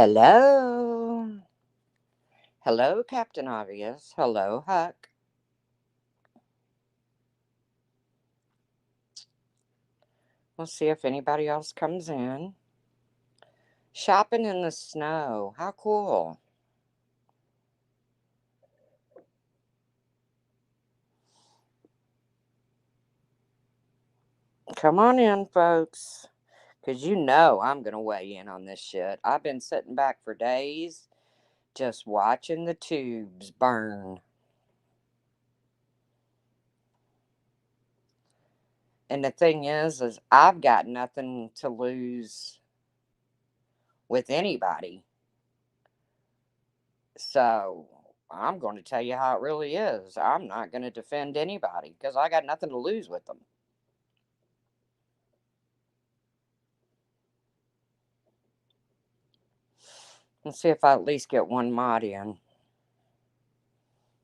Hello. Hello, Captain Obvious. Hello, Huck. We'll see if anybody else comes in. Shopping in the snow. How cool. Come on in, folks. Because you know I'm going to weigh in on this shit. I've been sitting back for days just watching the tubes burn. And the thing is I've got nothing to lose with anybody. So I'm going to tell you how it really is. I'm not going to defend anybody because I got nothing to lose with them. Let's see if I at least get one mod in.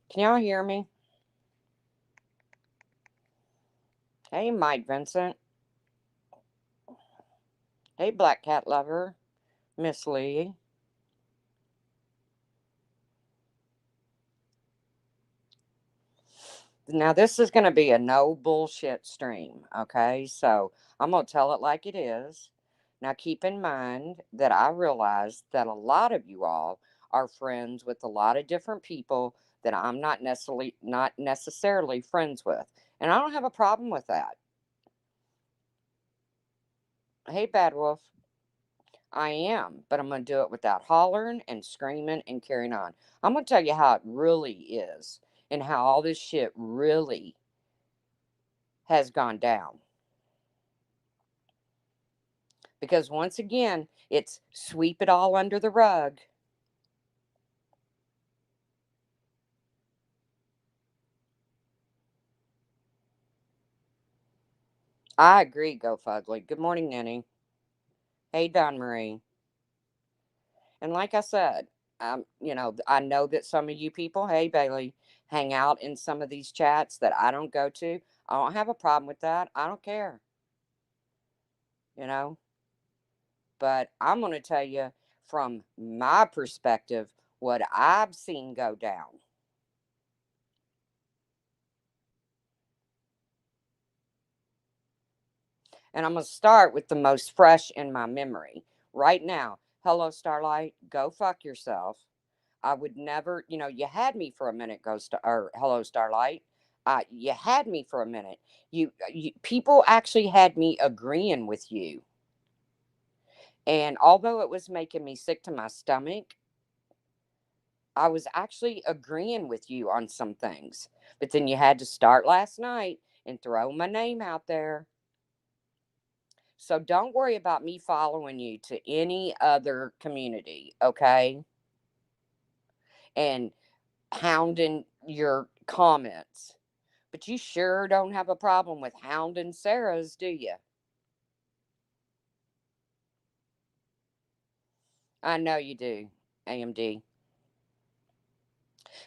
Can y'all hear me? Hey, Mike Vincent. Hey, Black Cat Lover. Miss Lee. Now, this is going to be a no bullshit stream, okay? So I'm going to tell it like it is. Now, keep in mind that I realize that a lot of you all are friends with a lot of different people that I'm not necessarily friends with. And I don't have a problem with that. Hey, Bad Wolf. I am, but I'm going to do it without hollering and screaming and carrying on. I'm going to tell you how it really is and how all this shit really has gone down. Because once again, it's sweep it all under the rug. I agree, Go Fugly. Good morning, Nanny. Hey, Don Marie. And like I said, I know that some of you people, hey, Bailey, hang out in some of these chats that I don't go to. I don't have a problem with that. I don't care, you know. But I'm going to tell you from my perspective what I've seen go down. And I'm going to start with the most fresh in my memory. Right now, hello, Starlight, go fuck yourself. I would never, you had me for a minute, or hello, Starlight. You had me for a minute. People actually had me agreeing with you. And although it was making me sick to my stomach, I was actually agreeing with you on some things. But then you had to start last night and throw my name out there. So don't worry about me following you to any other community, okay? And hounding your comments. But you sure don't have a problem with hounding Sarah's, do you? I know you do, AMD.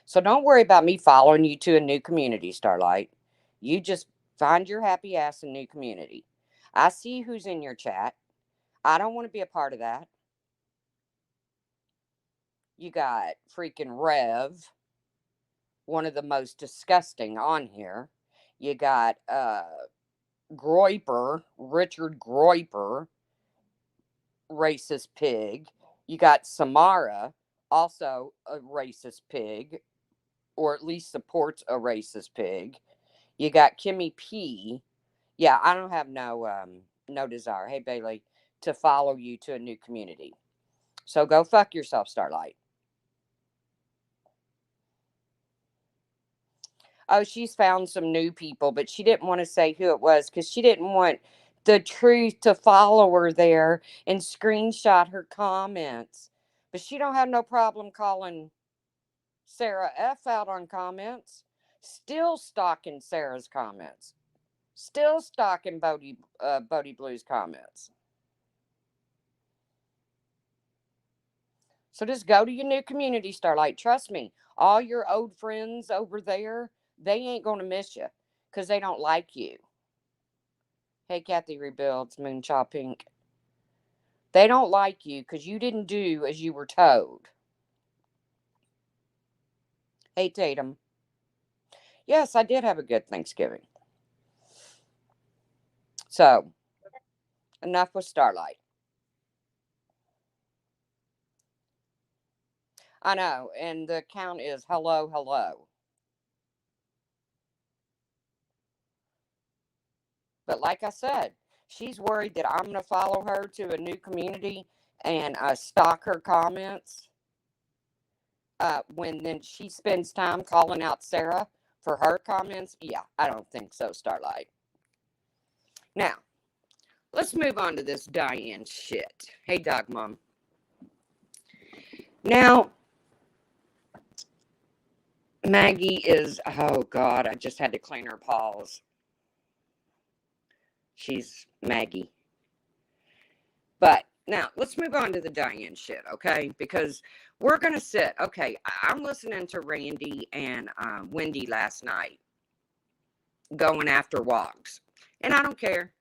So don't worry about me following you to a new community, Starlight. You just find your happy ass a new community. I see who's in your chat. I don't want to be a part of that. You got freaking Rev, one of the most disgusting on here. You got Groiper, Richard Groiper, racist pig. You got Samara, also a racist pig, or at least supports a racist pig. You got Kimmy P. Yeah, I don't have no desire. Hey Bailey, to follow you to a new community. So go fuck yourself, Starlight. Oh, she's found some new people, but she didn't want to say who it was because she didn't want the truth to follow her there and screenshot her comments. But she don't have no problem calling Sarah F out on comments. Still stalking Sarah's comments. Still stalking Bodie Blue's comments. So just go to your new community, Starlight. Trust me, all your old friends over there, they ain't gonna miss you because they don't like you. Hey, Kathy Rebuilds, Moonchaw Pink. They don't like you because you didn't do as you were told. Hey, Tatum. Yes, I did have a good Thanksgiving. So, enough with Starlight. I know, and the count is hello, hello. But like I said, she's worried that I'm going to follow her to a new community and stalk her comments. When then she spends time calling out Sarah for her comments. Yeah, I don't think so, Starlight. Now, let's move on to this Diane shit. Hey, Dog Mom. Now, Maggie is, oh God, I just had to clean her paws. She's Maggie. But now let's move on to the Diane shit, okay? Because we're going to sit, okay, I'm listening to Randy and Wendy last night going after Wogs. And I don't care.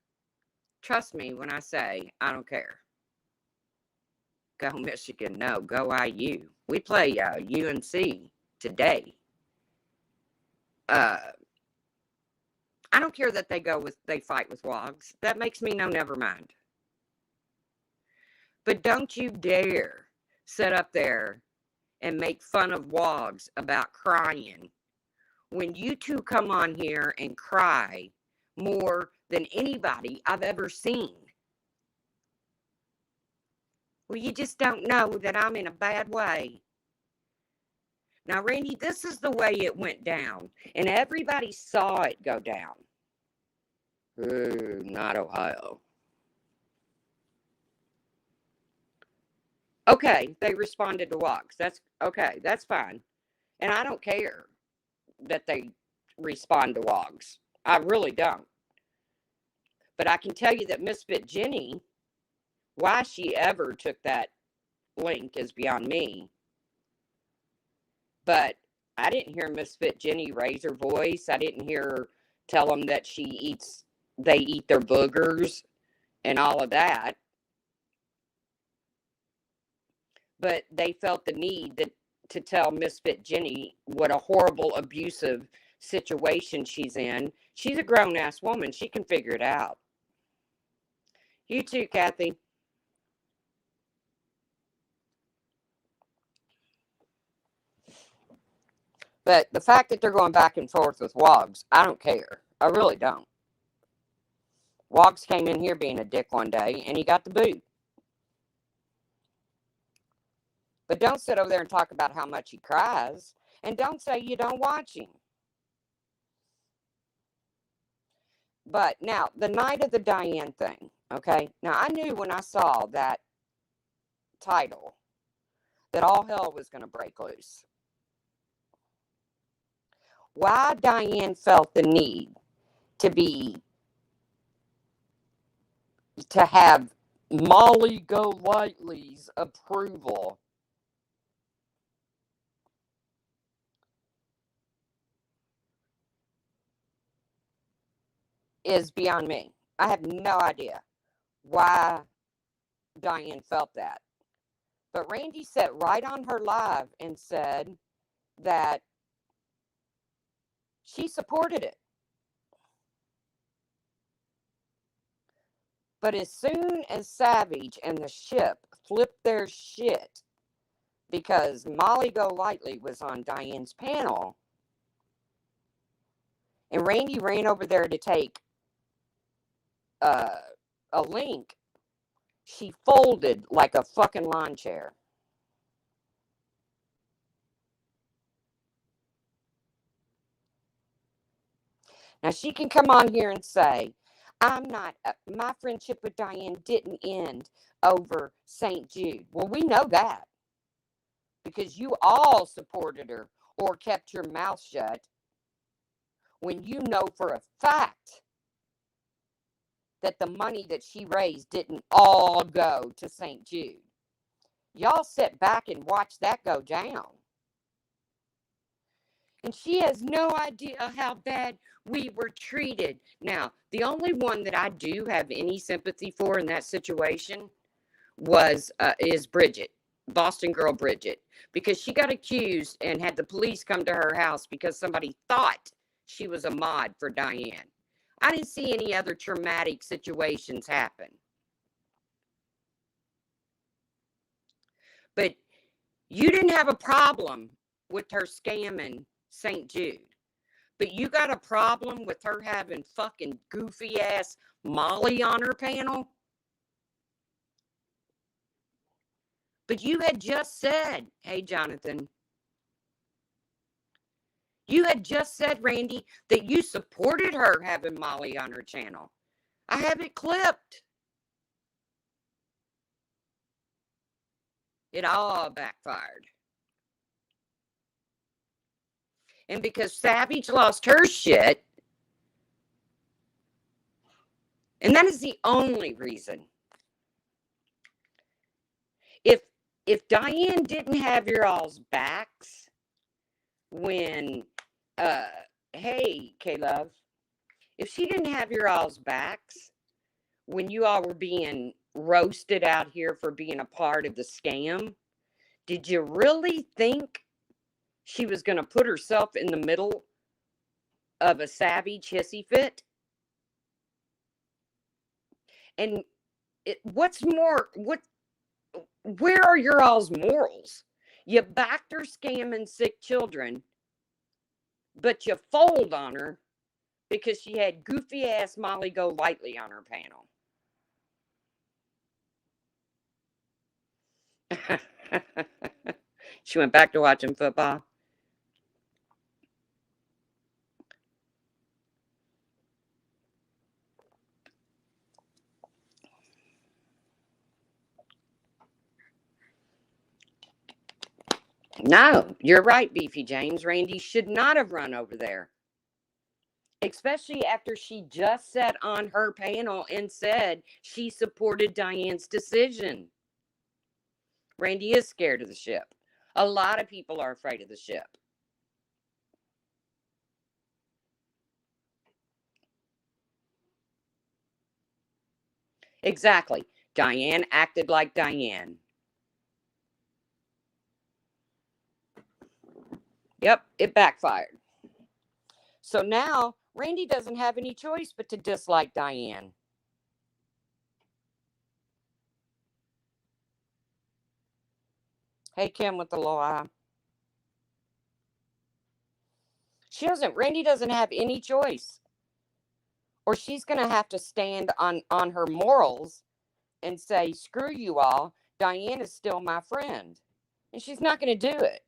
Trust me when I say I don't care. Go Michigan. No, go IU. We play UNC today. I don't care that they fight with Wogs. That makes me no never mind. But don't you dare sit up there and make fun of Wogs about crying when you two come on here and cry more than anybody I've ever seen. Well, you just don't know that I'm in a bad way. Now, Randy, this is the way it went down, and everybody saw it go down. Ooh, not Ohio. Okay, they responded to Wogs. That's okay, that's fine. And I don't care that they respond to Wogs. I really don't. But I can tell you that Misfit Jenny, why she ever took that link is beyond me. But I didn't hear Misfit Jenny raise her voice. I didn't hear her tell them that they eat their boogers and all of that. But they felt the need to tell Misfit Jenny what a horrible, abusive situation she's in. She's a grown-ass woman. She can figure it out. You too, Kathy. But the fact that they're going back and forth with Wogs, I don't care. I really don't. Wogs came in here being a dick one day, and he got the boot. But don't sit over there and talk about how much he cries, and don't say you don't watch him. But now, the night of the Diane thing, okay? Now, I knew when I saw that title that all hell was going to break loose. Why Diane felt the need to have Molly Golightly's approval is beyond me. I have no idea why Diane felt that. But Randy sat right on her live and said that she supported it. But as soon as Savage and the ship flipped their shit because Molly Golightly was on Diane's panel, and Randy ran over there to take a link, she folded like a fucking lawn chair. Now she can come on here and say, my friendship with Diane didn't end over St. Jude. Well, we know that because you all supported her or kept your mouth shut when you know for a fact that the money that she raised didn't all go to St. Jude. Y'all sit back and watch that go down. And she has no idea how bad we were treated. Now, the only one that I do have any sympathy for in that situation is Bridget, Boston girl Bridget, because she got accused and had the police come to her house because somebody thought she was a mod for Diane. I didn't see any other traumatic situations happen. But you didn't have a problem with her scamming St. Jude. But you got a problem with her having fucking goofy ass Molly on her panel? But you had just said, hey, Jonathan, you had just said, Randy, that you supported her having Molly on her channel. I have it clipped. It all backfired. And because Savage lost her shit, and that is the only reason. If Diane didn't have your all's backs when, hey, K-Love, if she didn't have your all's backs when you all were being roasted out here for being a part of the scam, did you really think she was going to put herself in the middle of a Savage hissy fit? And where are your all's morals? You backed her scamming sick children, but you fold on her because she had goofy ass Molly Golightly on her panel. She went back to watching football. No, you're right, Beefy James. Randy should not have run over there. Especially after she just sat on her panel and said she supported Diane's decision. Randy is scared of the ship. A lot of people are afraid of the ship. Exactly. Diane acted like Diane. Yep, it backfired. So now Randy doesn't have any choice but to dislike Diane. Hey, Kim with the low eye. Randy doesn't have any choice. Or she's going to have to stand on her morals and say, screw you all. Diane is still my friend. And she's not going to do it.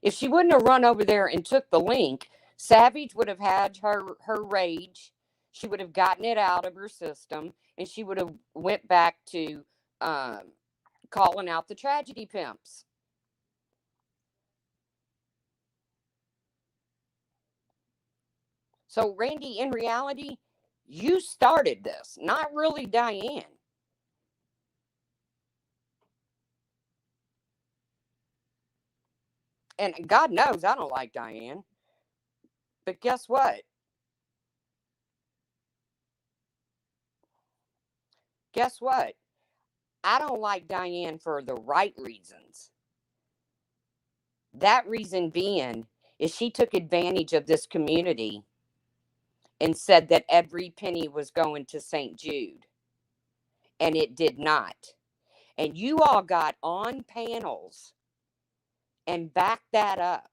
If she wouldn't have run over there and took the link, Savage would have had her rage. She would have gotten it out of her system, and she would have went back to calling out the tragedy pimps. So, Randy, in reality, you started this, not really Diane. And God knows I don't like Diane. But guess what? Guess what? I don't like Diane for the right reasons. That reason being is she took advantage of this community and said that every penny was going to St. Jude. And it did not. And you all got on panels and backed that up.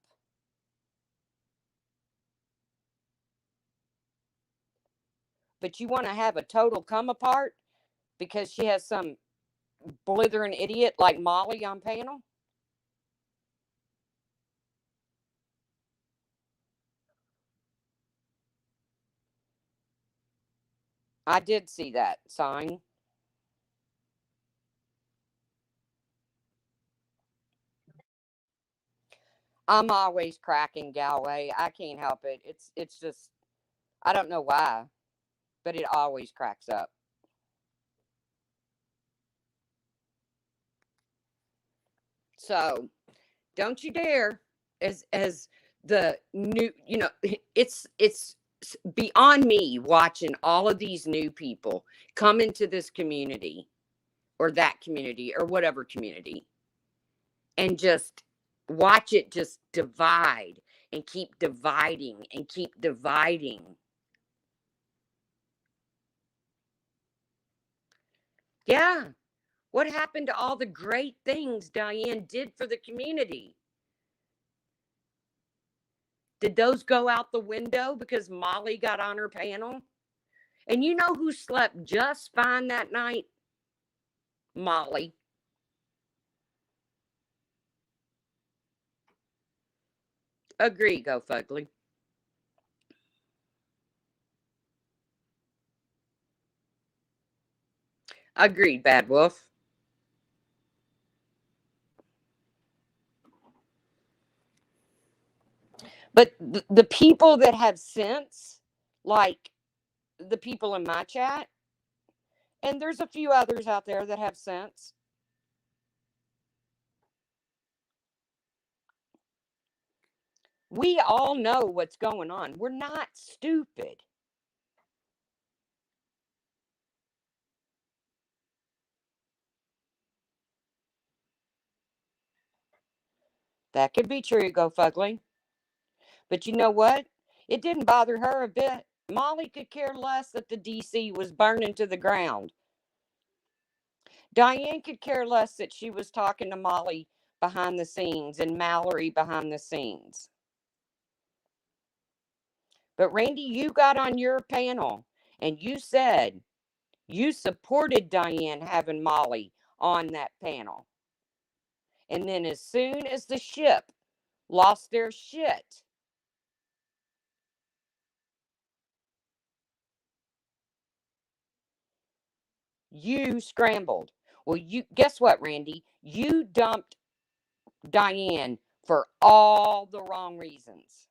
But you want to have a total come apart because she has some blithering idiot like Molly on panel? I did see that sign. I'm always cracking Galway. I can't help it. It's just I don't know why, but it always cracks up. So don't you dare, as the new, it's beyond me watching all of these new people come into this community or that community or whatever community and just watch it just divide and keep dividing and keep dividing. Yeah. What happened to all the great things Diane did for the community? Did those go out the window because Molly got on her panel? And you know who slept just fine that night? Molly. Agree, Go Fugly. Agreed, Bad Wolf. But the people that have sense, like the people in my chat, and there's a few others out there that have sense, we all know what's going on. We're not stupid. That could be true, Go Fugly. But you know what? It didn't bother her a bit. Molly could care less that the DC was burning to the ground. Diane could care less that she was talking to Molly behind the scenes and Mallory behind the scenes. But Randy, you got on your panel and you said you supported Diane having Molly on that panel. And then as soon as the ship lost their shit, you scrambled. Well, you guess what, Randy? You dumped Diane for all the wrong reasons.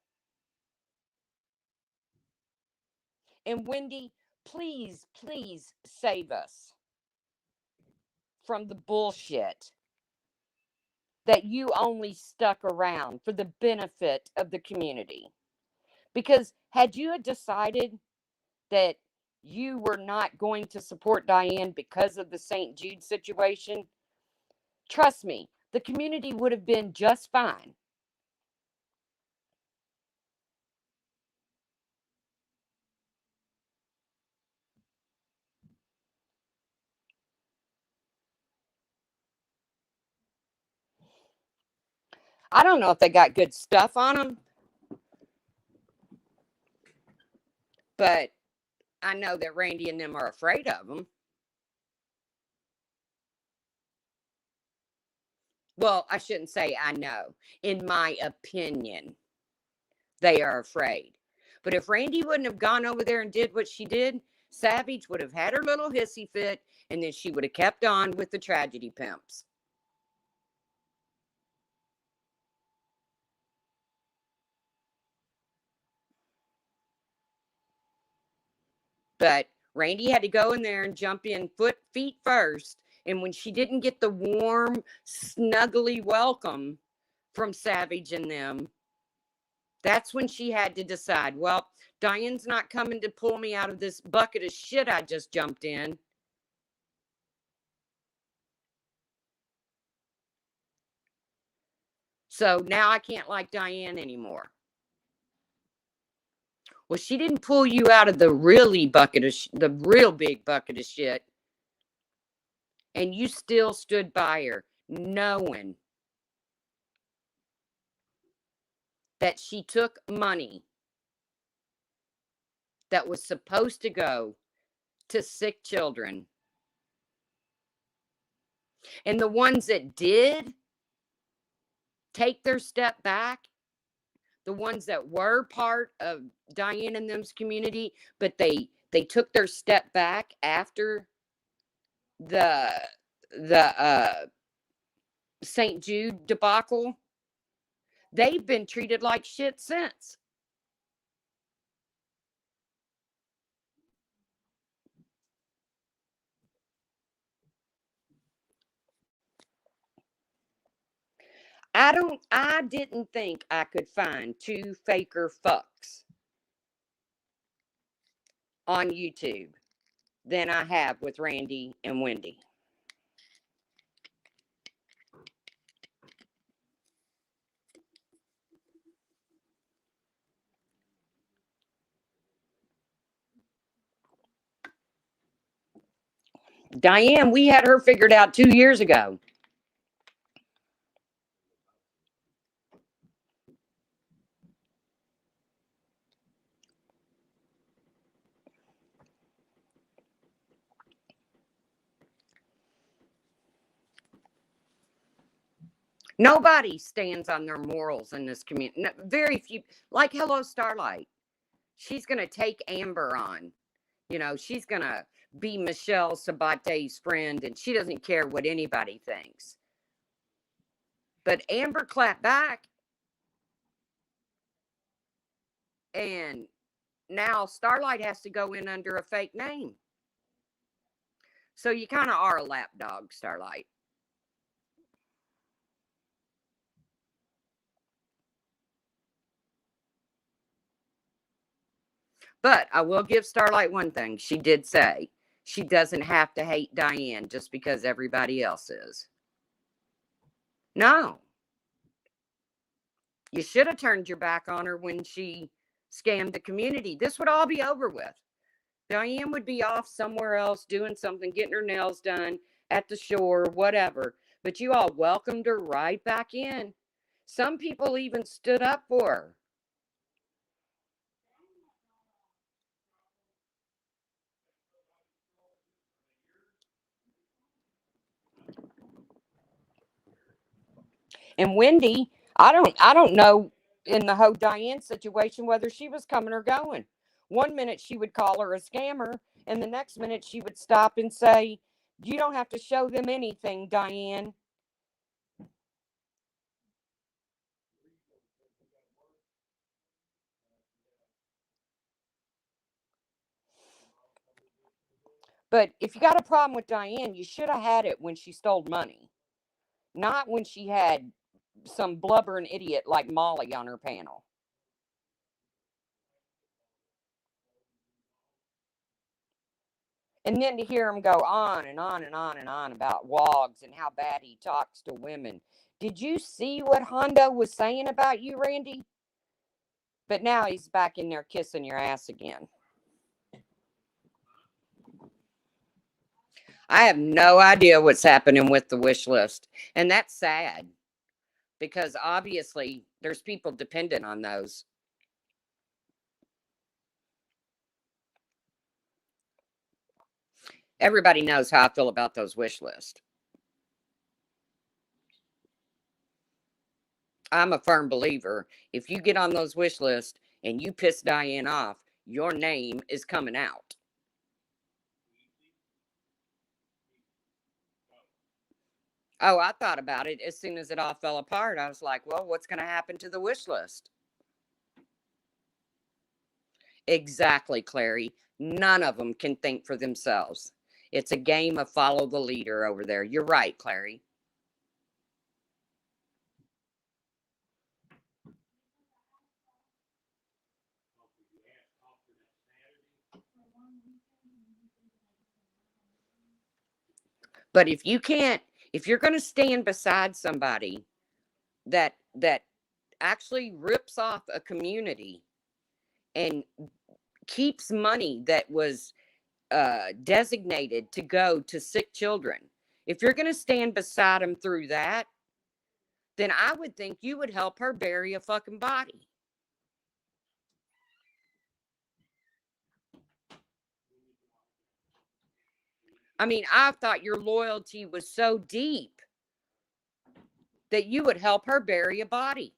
And Wendy, please, please save us from the bullshit that you only stuck around for the benefit of the community. Because had you had decided that you were not going to support Diane because of the St. Jude situation, trust me, the community would have been just fine. I don't know if they got good stuff on them, but I know that Randy and them are afraid of them. Well, I shouldn't say I know. In my opinion, they are afraid. But if Randy wouldn't have gone over there and did what she did, Savage would have had her little hissy fit and then she would have kept on with the tragedy pimps. But Randy had to go in there and jump in feet first. And when she didn't get the warm, snuggly welcome from Savage and them, that's when she had to decide, well, Diane's not coming to pull me out of this bucket of shit I just jumped in. So now I can't like Diane anymore. Well, she didn't pull you out of the really bucket of the real big bucket of shit. And you still stood by her, knowing that she took money that was supposed to go to sick children. And the ones that did take their step back, the ones that were part of Diane and them's community, but they took their step back after the the St. Jude debacle, they've been treated like shit since. I didn't think I could find two faker fucks on YouTube than I have with Randy and Wendy. Diane, we had her figured out 2 years ago. Nobody stands on their morals in this community. Very few, like Hello Starlight. She's going to take Amber on. She's going to be Michelle Sabate's friend, and she doesn't care what anybody thinks. But Amber clapped back, and now Starlight has to go in under a fake name. So you kind of are a lapdog, Starlight. But I will give Starlight one thing. She did say she doesn't have to hate Diane just because everybody else is. No. You should have turned your back on her when she scammed the community. This would all be over with. Diane would be off somewhere else doing something, getting her nails done at the shore, whatever. But you all welcomed her right back in. Some people even stood up for her. And Wendy, I don't know in the whole Diane situation whether she was coming or going. One minute she would call her a scammer, and the next minute she would stop and say, "You don't have to show them anything, Diane." But if you got a problem with Diane, you should have had it when she stole money, not when she had some blubbering idiot like Molly on her panel. And then to hear him go on and on and on and on about Wogs and how bad he talks to women. Did you see what Hondo was saying about you, Randy? But now he's back in there kissing your ass again. I have no idea what's happening with the wish list. And that's sad because obviously there's people dependent on those. Everybody knows how I feel about those wish lists. I'm a firm believer. If you get on those wish lists and you piss Diane off, your name is coming out. Oh, I thought about it as soon as it all fell apart. I was like, well, what's going to happen to the wish list? Exactly, Clary. None of them can think for themselves. It's a game of follow the leader over there. You're right, Clary. But if you're going to stand beside somebody that actually rips off a community and keeps money that was designated to go to sick children, if you're going to stand beside them through that, then I would think you would help her bury a fucking body. I mean, I thought your loyalty was so deep that you would help her bury a body.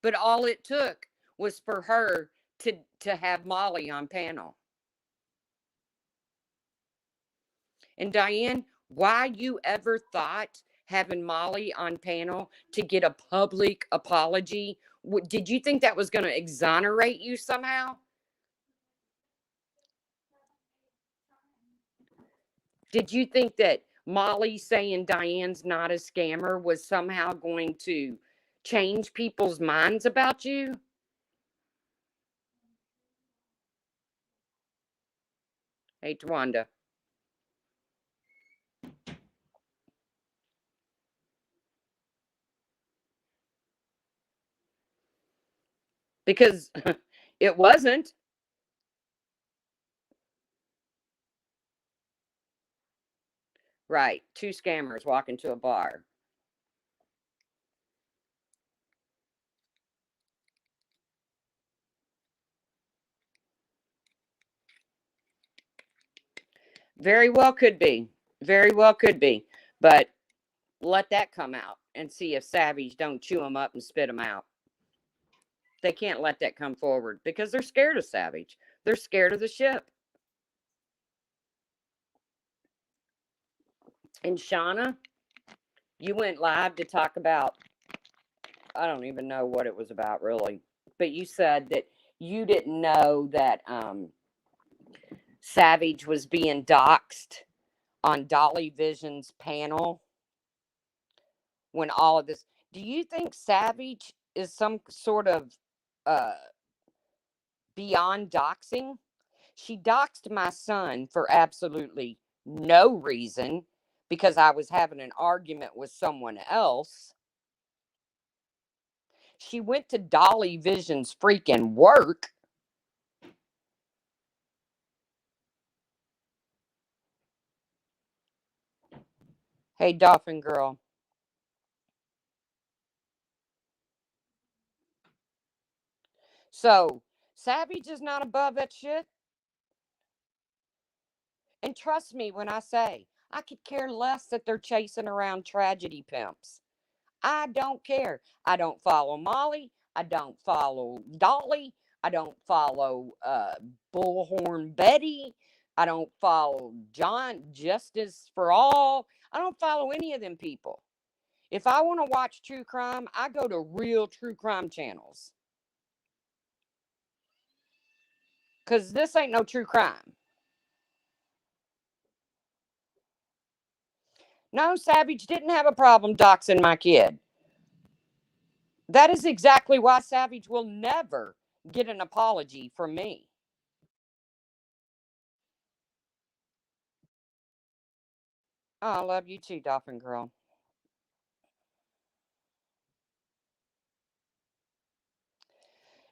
But all it took was for her to have Molly on panel. And Diane, why you ever thought having Molly on panel to get a public apology? Did you think that was going to exonerate you somehow? Did you think that Molly saying Diane's not a scammer was somehow going to change people's minds about you? Hey, Tawanda. Because it wasn't. Right. Two scammers walk into a bar. Very well could be. Very well could be. But let that come out and see if Savage don't chew them up and spit them out. They can't let that come forward because they're scared of Savage. They're scared of the ship. And Shauna, you went live to talk about, I don't even know what it was about really, but you said that you didn't know that Savage was being doxxed on Dolly Vision's panel when all of this. Do you think Savage is some sort of uh, beyond doxing? She doxed my son for absolutely no reason because I was having an argument with someone else. She went to Dolly Vision's freaking work. Hey, Dolphin Girl. So, Savage is not above that shit. And trust me when I say, I could care less that they're chasing around tragedy pimps. I don't care. I don't follow Molly. I don't follow Dolly. I don't follow Bullhorn Betty. I don't follow John Justice for All. I don't follow any of them people. If I want to watch true crime, I go to real true crime channels. Because this ain't no true crime. No, Savage didn't have a problem doxing my kid. That is exactly why Savage will never get an apology from me. Oh, I love you too, Dolphin Girl.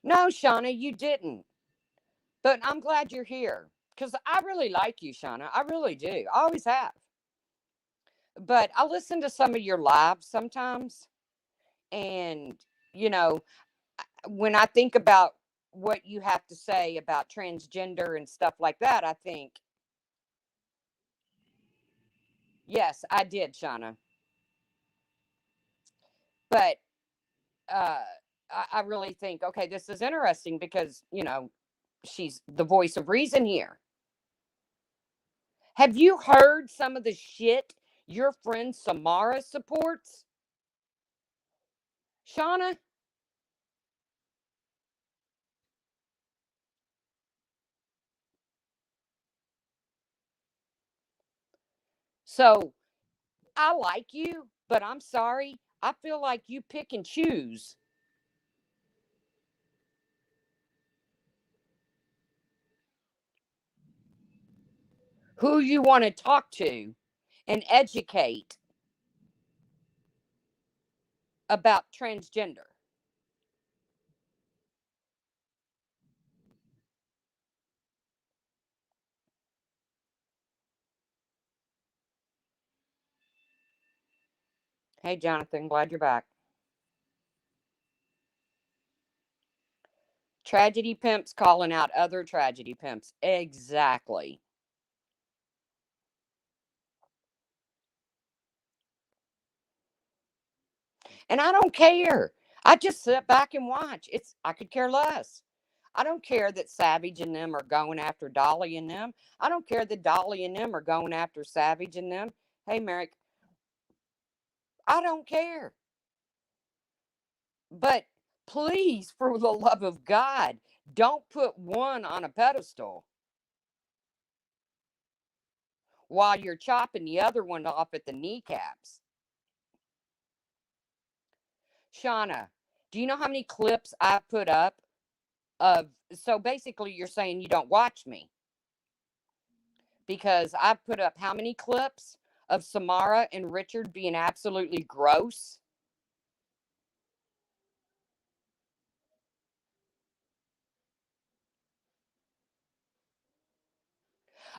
No, Shauna, you didn't. But I'm glad you're here because I really like you, Shauna. I really do. I always have. But I listen to some of your lives sometimes. And, you know, when I think about what you have to say about transgender and stuff like that, I think, yes, I did, Shauna. But uh, I really think, okay, this is interesting because, she's the voice of reason here. Have you heard some of the shit your friend Samara supports? Shauna? So I like you, but I'm sorry. I feel like you pick and choose who you want to talk to and educate about transgender. Hey, Jonathan, glad you're back. Tragedy pimps calling out other tragedy pimps. Exactly. And I don't care. I just sit back and watch. I could care less. I don't care that Savage and them are going after Dolly and them. I don't care that Dolly and them are going after Savage and them. Hey, Merrick, I don't care. But please, for the love of God, don't put one on a pedestal. while you're chopping the other one off at the kneecaps. Shauna, do you know how many clips I've put up of? So basically, you're saying you don't watch me because I've put up how many clips of Samara and Richard being absolutely gross?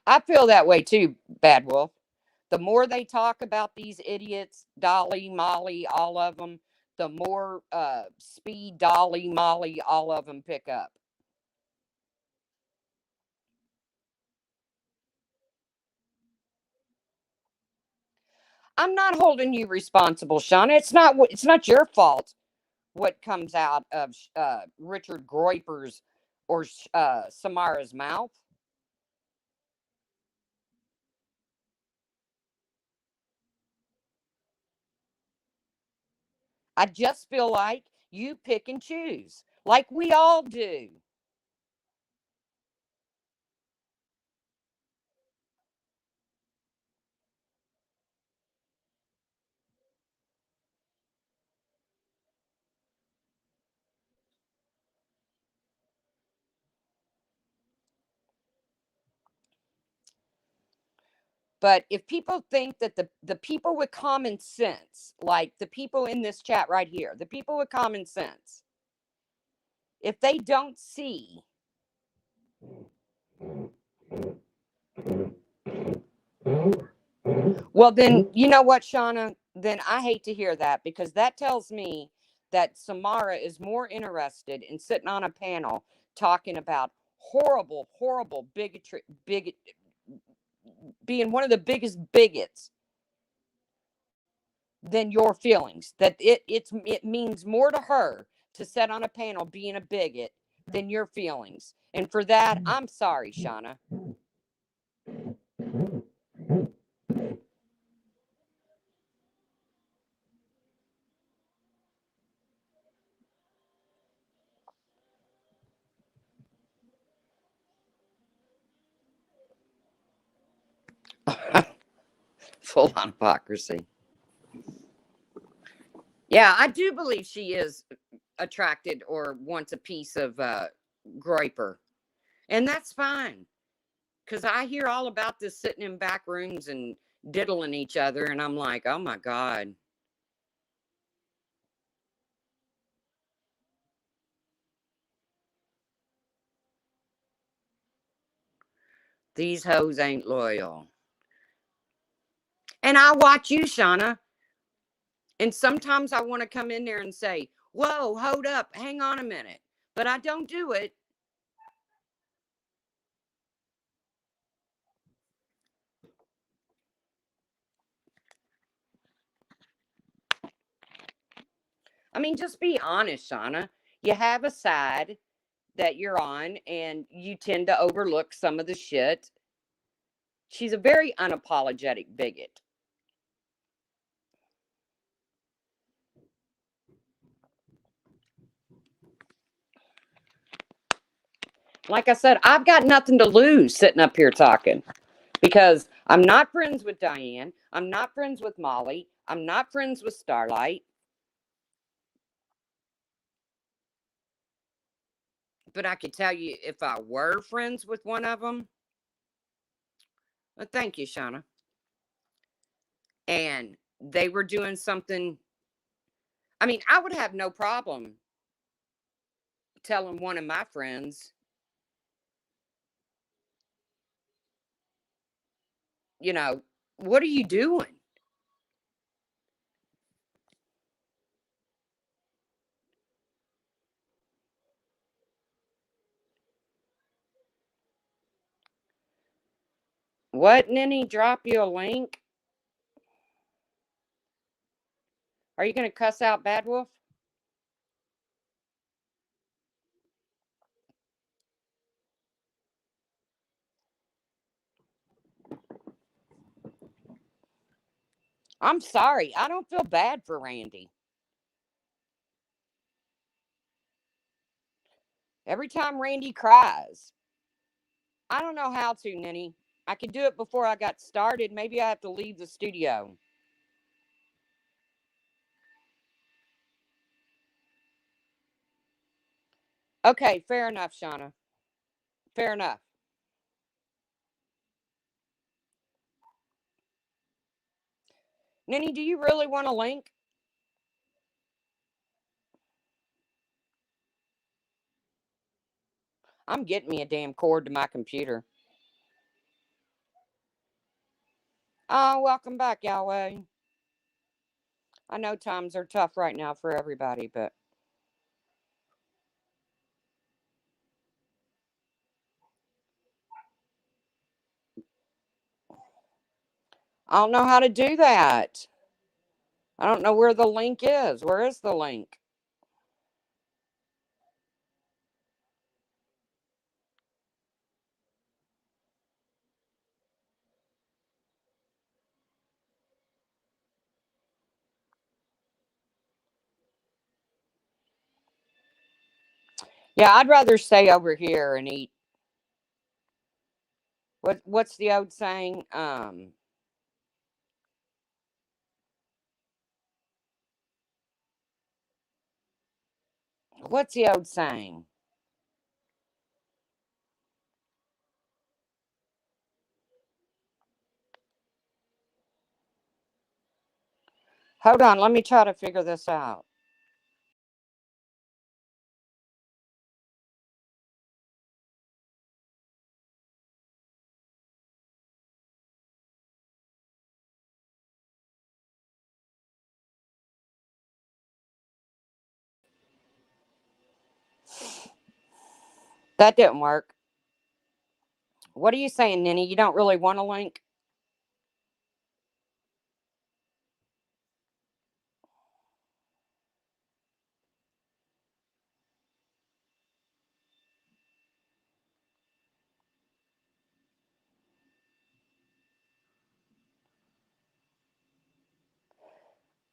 I feel that way too, Bad Wolf. The more they talk about these idiots, Dolly, Molly, all of them, the more speed Dolly, Molly, all of them pick up. I'm not holding you responsible, Shauna. It's not your fault what comes out of Richard Groiper's or Samara's mouth. I just feel like you pick and choose, like we all do. But if people think that the people with common sense, like the people in this chat right here, the people with common sense, if they don't see, well, then you know what, Shauna? Then I hate to hear that because that tells me that Samara is more interested in sitting on a panel talking about horrible, horrible bigotry, being one of the biggest bigots than your feelings. That it means more to her to sit on a panel being a bigot than your feelings. And for that, I'm sorry, Shauna. Full on hypocrisy. Yeah, I do believe she is attracted or wants a piece of Groiper. And that's fine. Because I hear all about this sitting in back rooms and diddling each other. And I'm like, oh my God. These hoes ain't loyal. And I watch you, Shauna. And sometimes I want to come in there and say, whoa, hold up, hang on a minute. But I don't do it. I mean, just be honest, Shauna. You have a side that you're on, and you tend to overlook some of the shit. She's a very unapologetic bigot. Like I said, I've got nothing to lose sitting up here talking because I'm not friends with Diane. I'm not friends with Molly. I'm not friends with Starlight. But I could tell you if I were friends with one of them, well, thank you, Shauna. And they were doing something, I mean, I would have no problem telling one of my friends, you know, what are you doing? What, Ninny? Drop you a link? Are you going to cuss out Bad Wolf? I'm sorry. I don't feel bad for Randy. Every time Randy cries, I don't know how to, Ninny. I could do it before I got started. Maybe I have to leave the studio. Okay, fair enough, Shauna. Fair enough. Ninny, do you really want a link? I'm getting me a damn cord to my computer. Oh, welcome back, Yahweh. I know times are tough right now for everybody, but I don't know how to do that. I don't know where the link is. Where is the link? Yeah, I'd rather stay over here and eat. What's the old saying? What's the old saying? Hold on, let me try to figure this out. That didn't work. What are you saying, Ninny? You don't really want a link?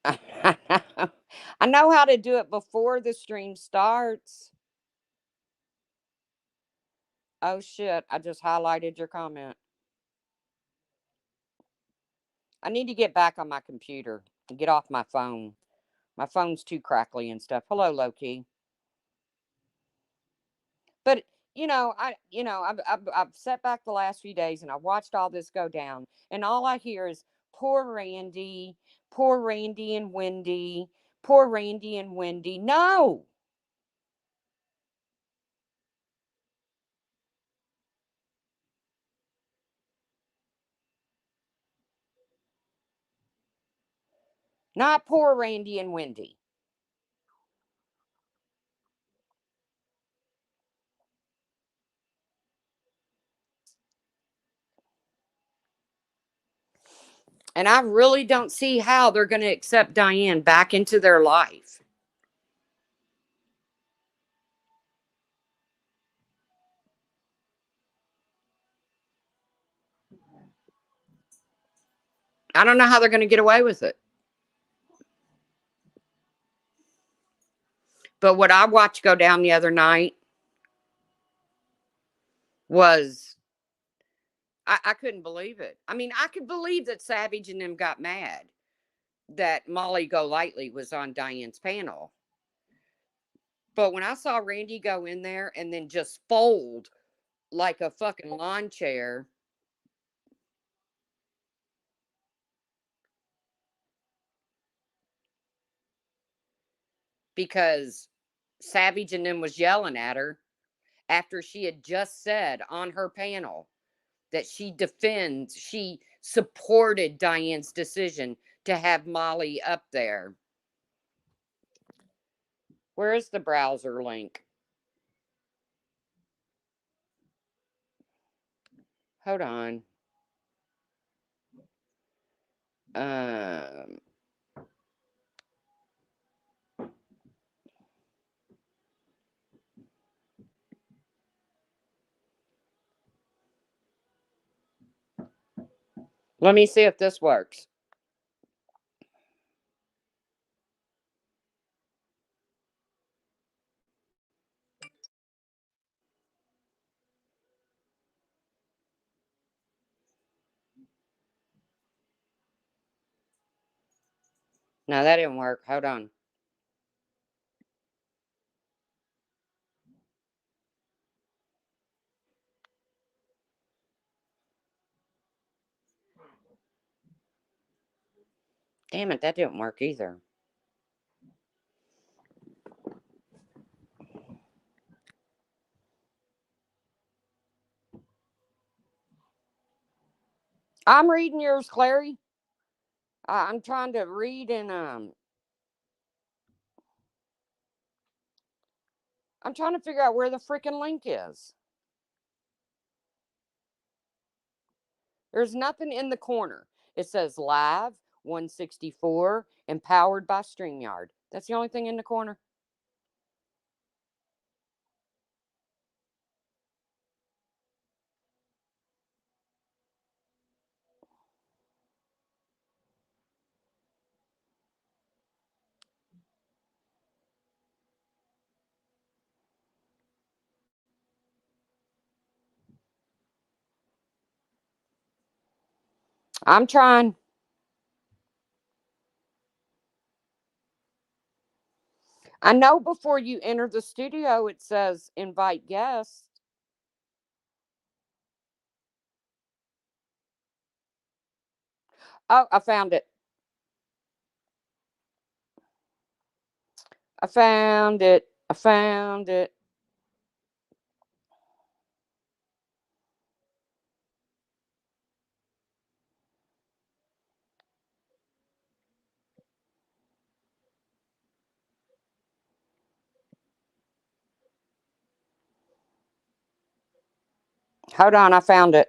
I know how to do it before the stream starts. Oh shit, I just highlighted your comment. I need to get back on my computer and get off my phone. My phone's too crackly and stuff. Hello, Loki. But I've sat back the last few days and I watched all this go down, and all I hear is poor Randy and Wendy, poor Randy and Wendy. No, not poor Randy and Wendy. And I really don't see how they're going to accept Diane back into their life. I don't know how they're going to get away with it. But what I watched go down the other night was I couldn't believe it. I mean, I could believe that Savage and them got mad that Molly Golightly was on Diane's panel. But when I saw Randy go in there and then just fold like a fucking lawn chair, because Savage and them was yelling at her after she had just said on her panel that she supported Diane's decision to have Molly up there. Where is the browser link? Hold on. Um, Let me see if this works. No, that didn't work. Hold on. Damn it, that didn't work either. I'm reading yours, Clary. I'm trying to read and I'm trying to figure out where the freaking link is. There's nothing in the corner. It says live 164 empowered by StreamYard. That's the only thing in the corner. I'm trying. I know before you enter the studio, it says invite guests. Oh, I found it. I found it. I found it. Hold on, I found it.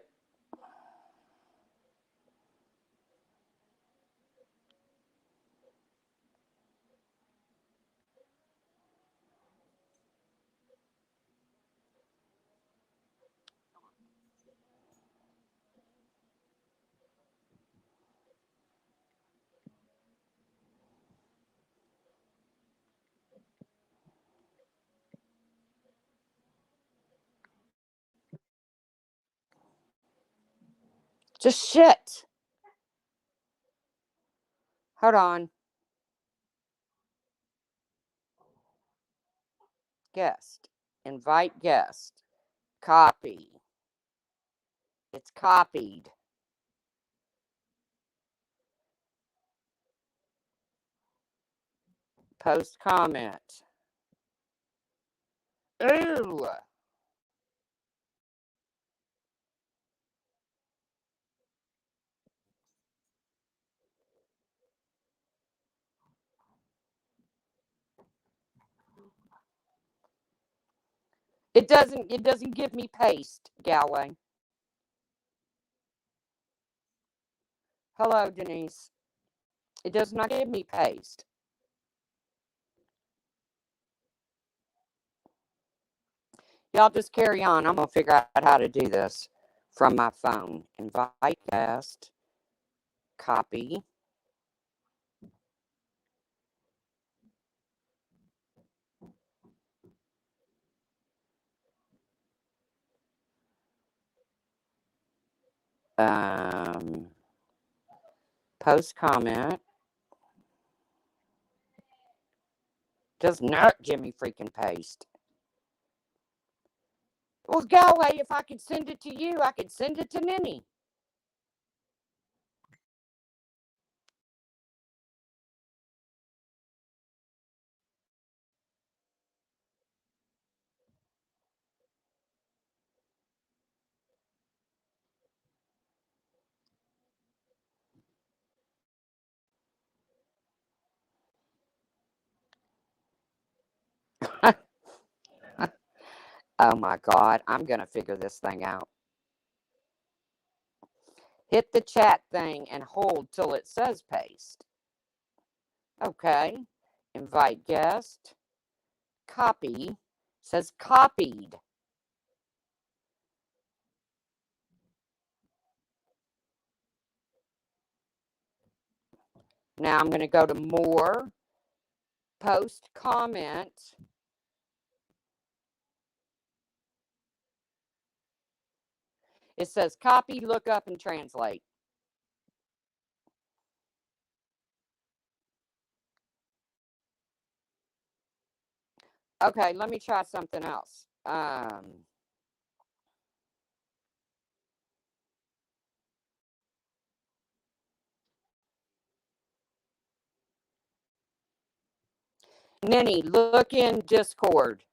Just shit. Hold on. Guest. Invite guest. Copy. It's copied. Post comment. Ooh. It doesn't give me paste, Galway. Hello, Denise. It does not give me paste. Y'all just carry on. I'm gonna figure out how to do this from my phone. Invite guest. Copy. Um, Post comment. Does not give me freaking paste. Well, Galway, if I could send it to you, I could send it to Nini. Oh my God, I'm gonna figure this thing out. Hit the chat thing and hold till it says paste. Okay. Invite guest. Copy. Says copied. Now I'm going to go to more. Post comment. It says copy, look up, and translate. Okay, let me try something else. Ninny, look in Discord.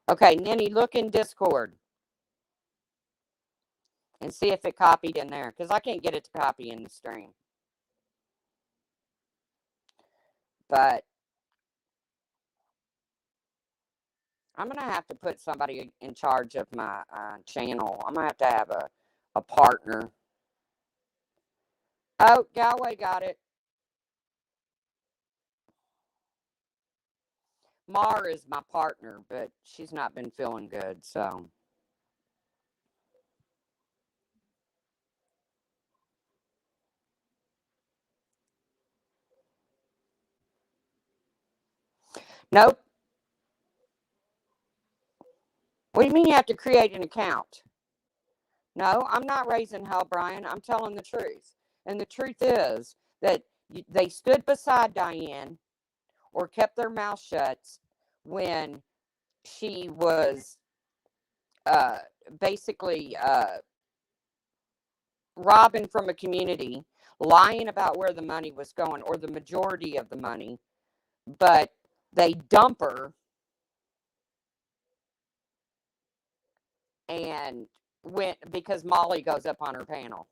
Okay, Ninny, look in Discord and see if it copied in there, because I can't get it to copy in the stream. But I'm gonna have to put somebody in charge of my channel. I'm gonna have a partner. Oh, Galway got it. Mar is my partner, but she's not been feeling good, so. Nope. What do you mean you have to create an account? No, I'm not raising hell, Brian. I'm telling the truth. And the truth is that they stood beside Diane or kept their mouth shut when she was uh, basically robbing from a community, lying about where the money was going or the majority of the money, but they dump her and went because Molly goes up on her panel.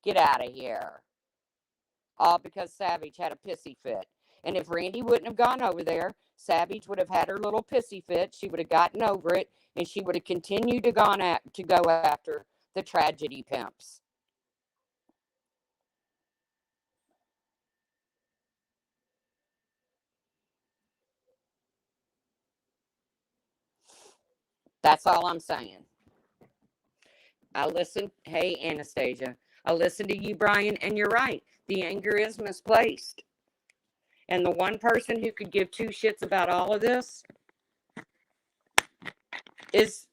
Get out of here. All because Savage had a pissy fit. And if Randy wouldn't have gone over there, Savage would have had her little pissy fit. She would have gotten over it, and she would have continued to go after the tragedy pimps. That's all I'm saying. I listen. Hey, Anastasia. I listen to you, Brian, and you're right. The anger is misplaced. And the one person who could give two shits about all of this is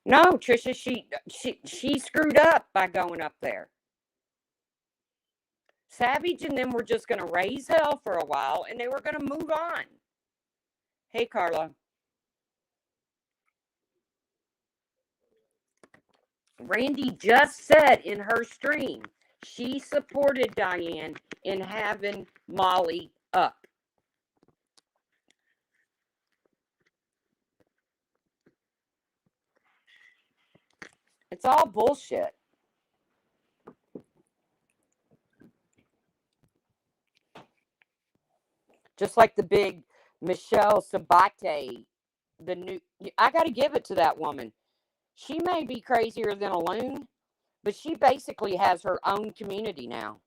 no, Trisha. She screwed up by going up there. Savage and them were just going to raise hell for a while, and they were going to move on. Hey, Carla. Randy just said in her stream she supported Diane in having Molly up. It's all bullshit. Just like the big Michelle Sabate, the new. I got to give it to that woman. She may be crazier than a loon, but she basically has her own community now.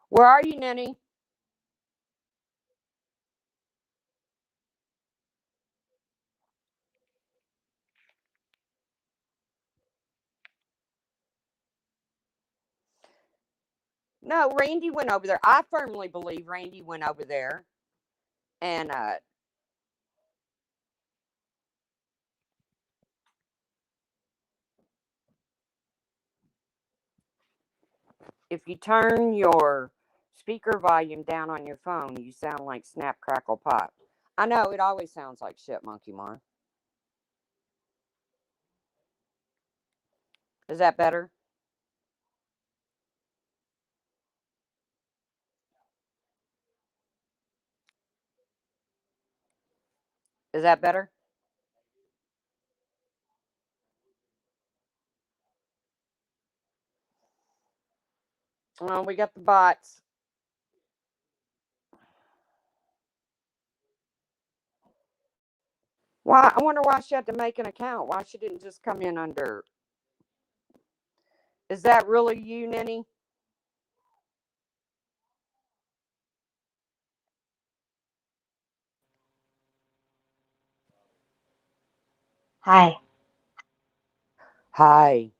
Where are you, Nenny? No, Randy went over there. I firmly believe Randy went over there and if you turn your speaker volume down on your phone, you sound like Snap Crackle Pop. I know it always sounds like shit, Monkey Mar. Is that better? Is that better? Well, we got the bots. Why? I wonder why she had to make an account. Why she didn't just come in under. Is that really you, Ninny? Hi. Hi.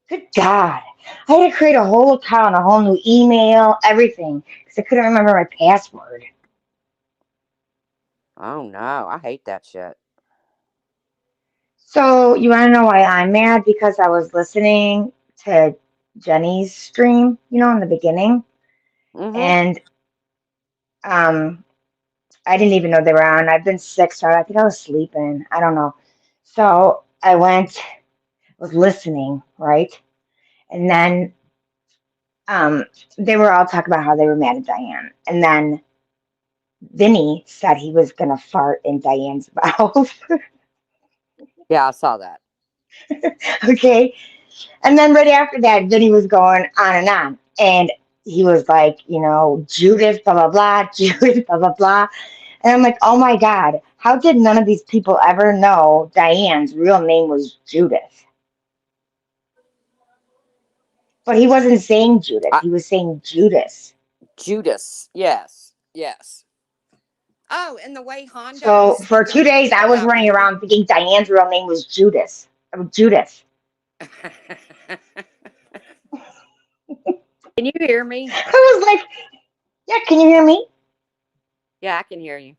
Good God. I had to create a whole account, a whole new email, everything, because I couldn't remember my password. Oh no, I hate that shit. So, you want to know why I'm mad? Because I was listening to Jenny's stream, in the beginning, Mm-hmm. and um, I didn't even know they were on. I've been sick, so I think I was sleeping. I don't know. So, was listening, right? And then they were all talking about how they were mad at Diane. And then Vinny said he was going to fart in Diane's mouth. Yeah, I saw that. Okay. And then right after that, Vinny was going on and on. And he was like, Judith, blah, blah, blah, Judith, blah, blah, blah. And I'm like, oh my God, how did none of these people ever know Diane's real name was Judith? But he wasn't saying Judith, I, he was saying Judas. Judas. Yes. Yes. Oh, and the way Hondo So was for speaking 2 days, I was about running Vinny. around thinking Diane's real name was Judith. Can you hear me? I was like, yeah, can you hear me? Yeah, I can hear you.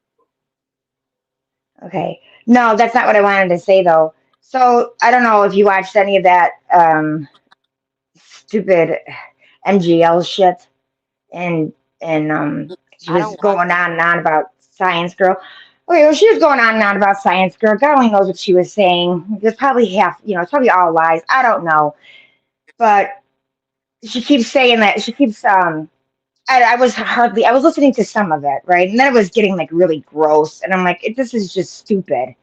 Okay. No, that's not what I wanted to say though. So I don't know if you watched any of that stupid MGL shit and she I was don't watch going it. on and on about Science Girl. Okay, well she was going on and on about Science Girl. God only knows what she was saying. There's probably it's probably all lies. I don't know. But she keeps saying that she keeps I was listening to some of it, right? And then it was getting like really gross. And I'm like, this is just stupid.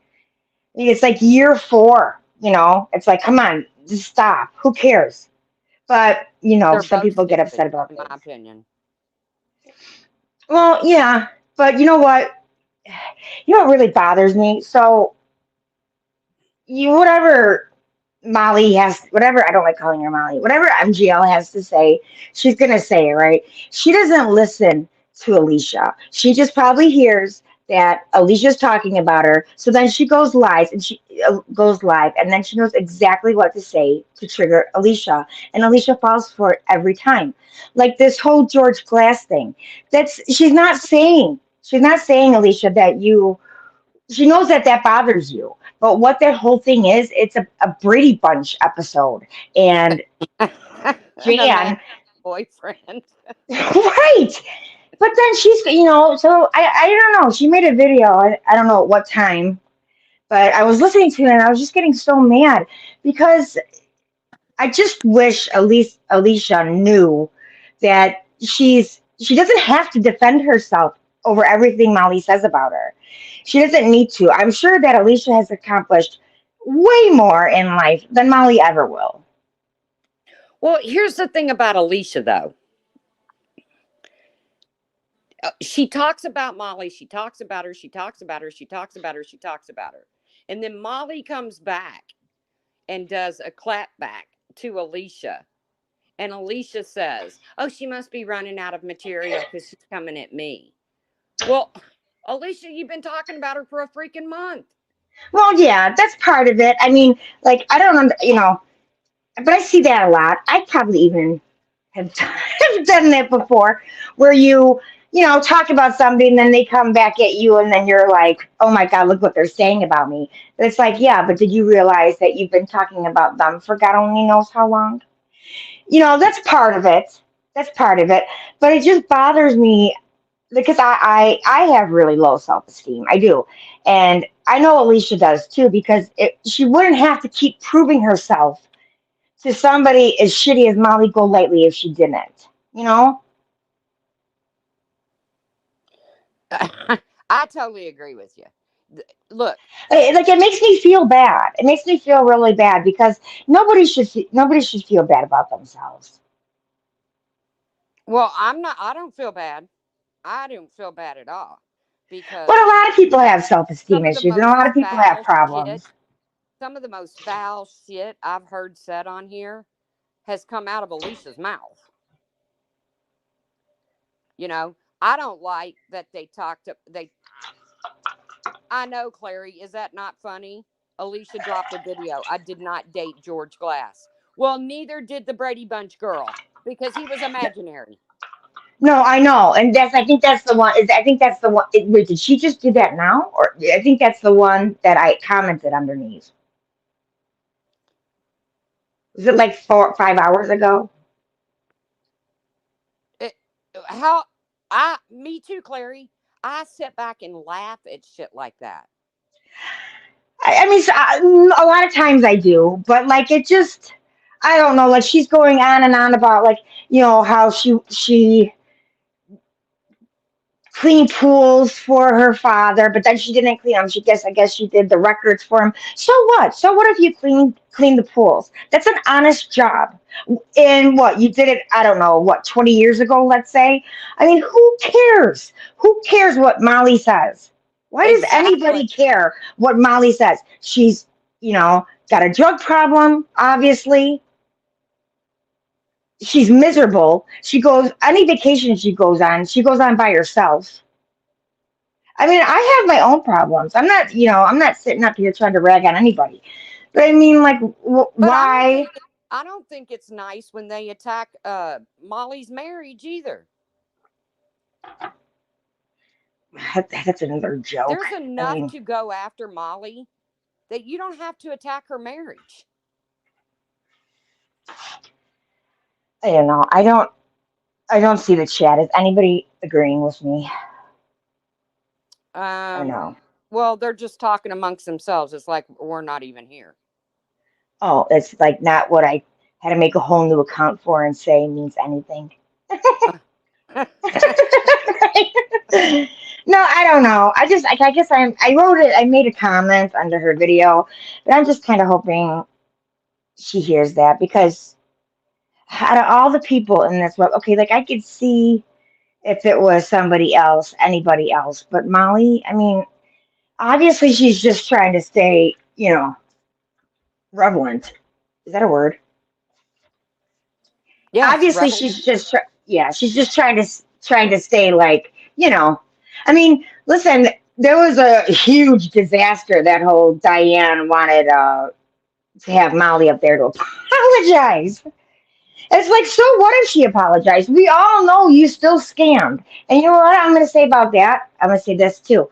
It's like year four, It's like, come on, just stop. Who cares? But, They're some both people get stupid, upset about in my things. opinion. Well, yeah, but you know what? You know what really bothers me? So, whatever whatever, I don't like calling her Molly, whatever MGL has to say, she's going to say it, right? She doesn't listen to Alicia. She just probably hears that Alicia's talking about her. So then she goes live and then she knows exactly what to say to trigger Alicia. And Alicia falls for it every time. Like this whole George Glass thing. She's not saying, Alicia, that she knows that bothers you. But what that whole thing is, it's a Brady Bunch episode. And And a man Jan, boyfriend. right. But then she's, so I don't know. She made a video. I don't know at what time, but I was listening to it and I was just getting so mad because I just wish at least Alicia knew that she doesn't have to defend herself over everything Molly says about her. She doesn't need to. I'm sure that Alicia has accomplished way more in life than Molly ever will. Well, here's the thing about Alicia, though. She talks about Molly. She talks about her. She talks about her. She talks about her. She talks about her. And then Molly comes back and does a clap back to Alicia. And Alicia says, "Oh, she must be running out of material because she's coming at me." Well, Alicia, you've been talking about her for a freaking month. Well, yeah, that's part of it. I mean, like, I don't, but I see that a lot. I probably even have have done that before, where you talk about somebody and then they come back at you and then you're like, oh my God, look what they're saying about me. But it's like, yeah, but did you realize that you've been talking about them for God only knows how long? That's part of it. That's part of it. But it just bothers me because I have really low self esteem. I do. And I know Alicia does too, because she wouldn't have to keep proving herself to somebody as shitty as Molly Golightly if she didn't. You know? I totally agree with you. Look, Like it makes me feel bad. It makes me feel really bad because nobody should feel bad about themselves. well, I don't feel bad. I don't feel bad at all But a because lot of people have self-esteem some of the issues, and a most lot of people have foul shit, problems. some of the most foul shit I've heard said on here has come out of Alicia's mouth. You know, I don't like that they talked. They, I know, Clary, is that not funny? Alicia dropped a video. I did not date George Glass. Well, neither did the Brady Bunch girl because he was imaginary. No, I know, and I think that's the one. I think that's the one. Wait, did she just do that now, or I think that's the one that I commented underneath? Was it like 5 hours ago? It, how me too, Clary. I sit back and laugh at shit like that. I mean, a lot of times I do, but like it just, I don't know. Like she's going on and on about like how she clean pools for her father, but then she didn't clean them. I guess she did the records for him. So what? So what if you clean the pools? That's an honest job. And what you did it? I don't know what 20 years ago. Let's say. I mean, who cares? Who cares what Molly says? Why does Exactly. anybody care what Molly says? She's got a drug problem, obviously. She's miserable. She goes any vacation she goes on by herself. I mean, I have my own problems. I'm not sitting up here trying to rag on anybody. But I mean, like, But why? I don't think it's nice when they attack Molly's marriage either. That's another joke. There's I enough mean, to go after Molly that you don't have to attack her marriage. I don't know. I don't see the chat. Is anybody agreeing with me? Or Um, no? well, they're just talking amongst themselves. It's like we're not even here. Oh, it's like not what I had to make a whole new account for and say means anything. No, I don't know. I guess I wrote it. I made a comment under her video, but I'm just kind of hoping she hears that because out of all the people in this web, okay, like I could see if it was somebody else, anybody else, but Molly, I mean, obviously she's just trying to stay, relevant. Is that a word? Yes, Obviously rebel. she's just, yeah, she's just trying to stay like, I mean, listen, there was a huge disaster. That whole Diane wanted to have Molly up there to apologize. It's like, so what if she apologized? We all know you still scammed. And you know what I'm going to say about that? I'm going to say this too.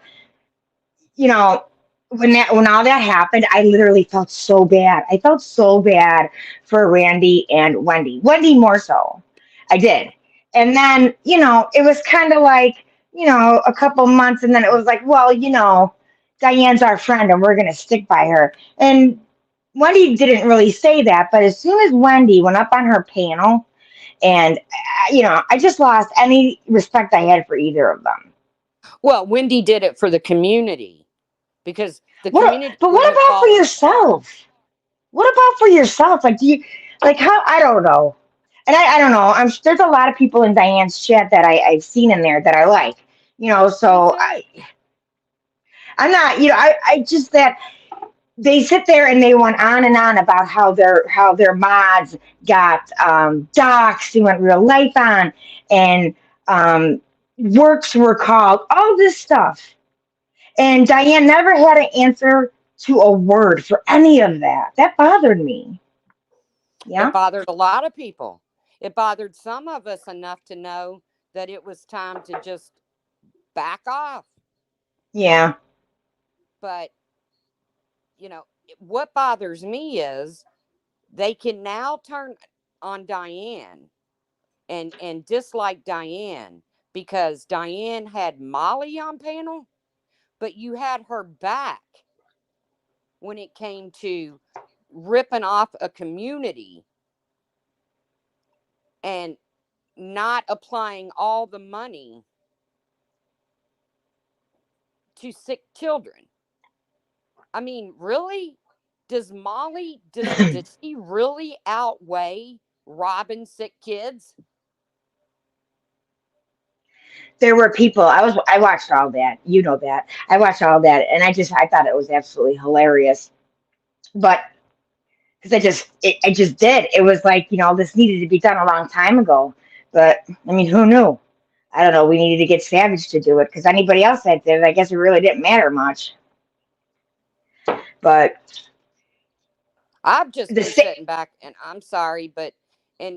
You know, when all that happened, I literally felt so bad. I felt so bad for Randy and Wendy. Wendy more so. I did. And then, it was kind of like, a couple months, and then it was like, well, Diane's our friend and we're going to stick by her. And Wendy didn't really say that, but as soon as Wendy went up on her panel, and I just lost any respect I had for either of them. Well, Wendy did it for the community because the community But what wouldn't about for follow her. yourself? What about for yourself? Like, do you like how? I don't know, and I don't know. There's a lot of people in Diane's chat that I've seen in there that I like. Me So too. I'm not. I just that they sit there and they went on and on about how their mods got docs, went real life on, and works were called, all this stuff. And Diane never had an answer to a word for any of that. That bothered me. It Yeah. bothered a lot of people. It bothered some of us enough to know that it was time to just back off. Yeah. But, what bothers me is they can now turn on Diane and dislike Diane because Diane had Molly on panel, but you had her back when it came to ripping off a community and not applying all the money to sick children. I mean, really? Does Molly does she really outweigh robbing sick kids? There were people. I watched all that. You know that. I watched all that, and I thought it was absolutely hilarious. But because I just did. It was like, this needed to be done a long time ago. But I mean, who knew? I don't know. We needed to get Savage to do it because anybody else that did it, I guess it really didn't matter much. But I've just the been sa- sitting back, and I'm sorry, but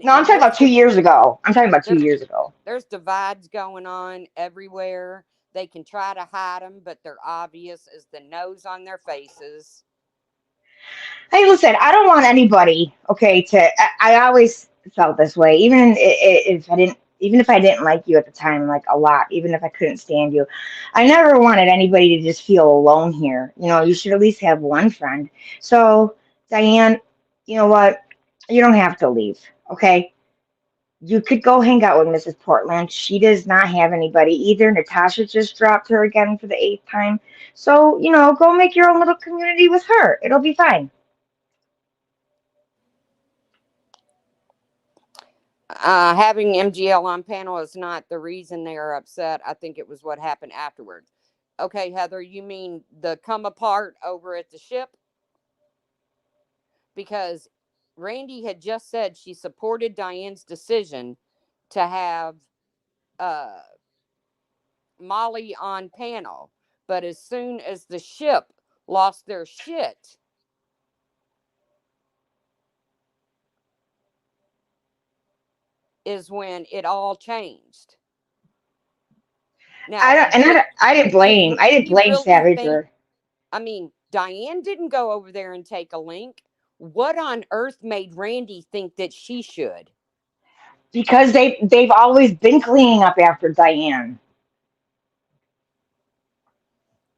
no, I'm and talking about 2 years ago. I'm talking about two there's years ago. there's divides going on everywhere. They can try to hide them, but they're obvious as the nose on their faces. Hey, listen, I don't want anybody, okay, I always felt this way, even if I didn't like you at the time, like a lot, even if I couldn't stand you, I never wanted anybody to just feel alone here. You should at least have one friend. So, Diane, you know what? You don't have to leave, okay? You could go hang out with Mrs. Portland. She does not have anybody either. Natasha just dropped her again for the eighth time. So, go make your own little community with her. It'll be fine. Having MGL on panel is not the reason they are upset. I think it was what happened afterwards. Okay, Heather, you mean the come apart over at the ship? Because Randy had just said she supported Diane's decision to have uh, Molly on panel. But as soon as the ship lost their shit, is when it all changed. I Now, don't, and did I didn't Randy blame really Savage think? or I mean, Diane didn't go over there and take a link. What on earth made Randy think that she should? because they've always been cleaning up after Diane.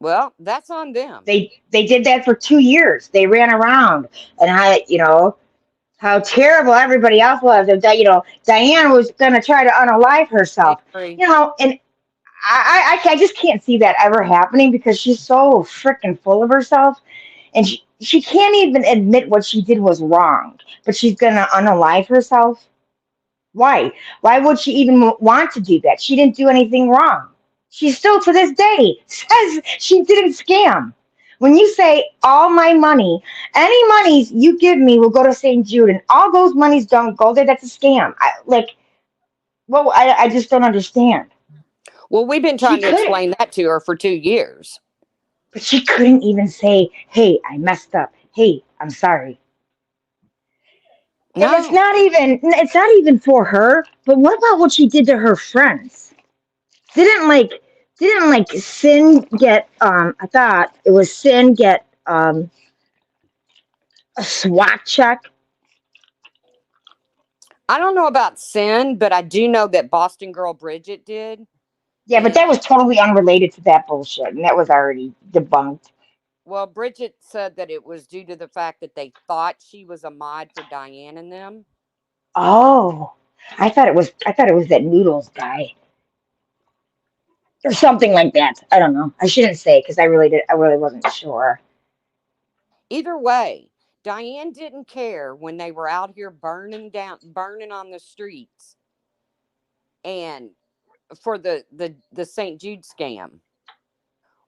Well, that's on them. They did that for 2 years. They ran around and how terrible everybody else was. And Diane was gonna try to unalive I herself. agree. And I just can't see that ever happening because she's so freaking full of herself, and she can't even admit what she did was wrong. But she's gonna unalive herself. Why? Why would she even want to do that? She didn't do anything wrong. She still to this day says she didn't scam. When you say all my money, any monies you give me will go to St. Jude, and all those monies don't go there, that's a scam. I just don't understand. Well, we've been She trying to couldn't, explain that to her for 2 years. but she couldn't even say, "Hey, I messed up. Hey, I'm sorry." And No. it's not even for her. But what about what she did to her friends? Didn't like didn't like Sin get I thought it was Sin get a SWAT check. I don't know about Sin, but I do know that Boston girl Bridget did. Yeah, but that was And totally unrelated to that bullshit, and that was already debunked. well, Bridget said that it was due to the fact that they thought she was a mod for Diane and them. Oh, I thought it was that noodles guy or something like that. I don't know. I shouldn't say because I really wasn't sure. Either way, Diane didn't care when they were out here burning on the streets and for the St. Jude scam.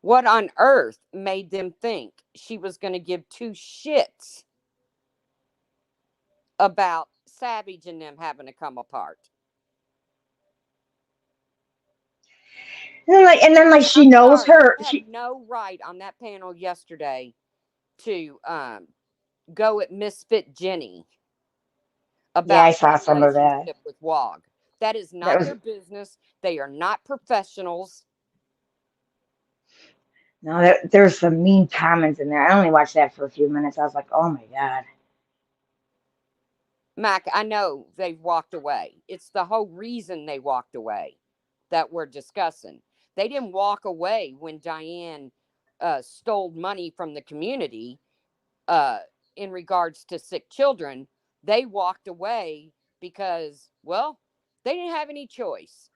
What on earth made them think she was going to give two shits about Savage and them having to come apart? And then she I'm knows sorry, her. you had She no right on that panel yesterday to go at Misfit Jenny Yeah, I about her saw some of that. relationship with Wog. That is That not was their business. They are not professionals. no. There was some mean comments in there. I only watched that for a few minutes. I was like, oh my god. Mac, I know they've walked away. It's the whole reason they walked away that we're discussing. They didn't walk away when Diane stole money from the community uh, in regards to sick children. They walked away because, well, they didn't have any choice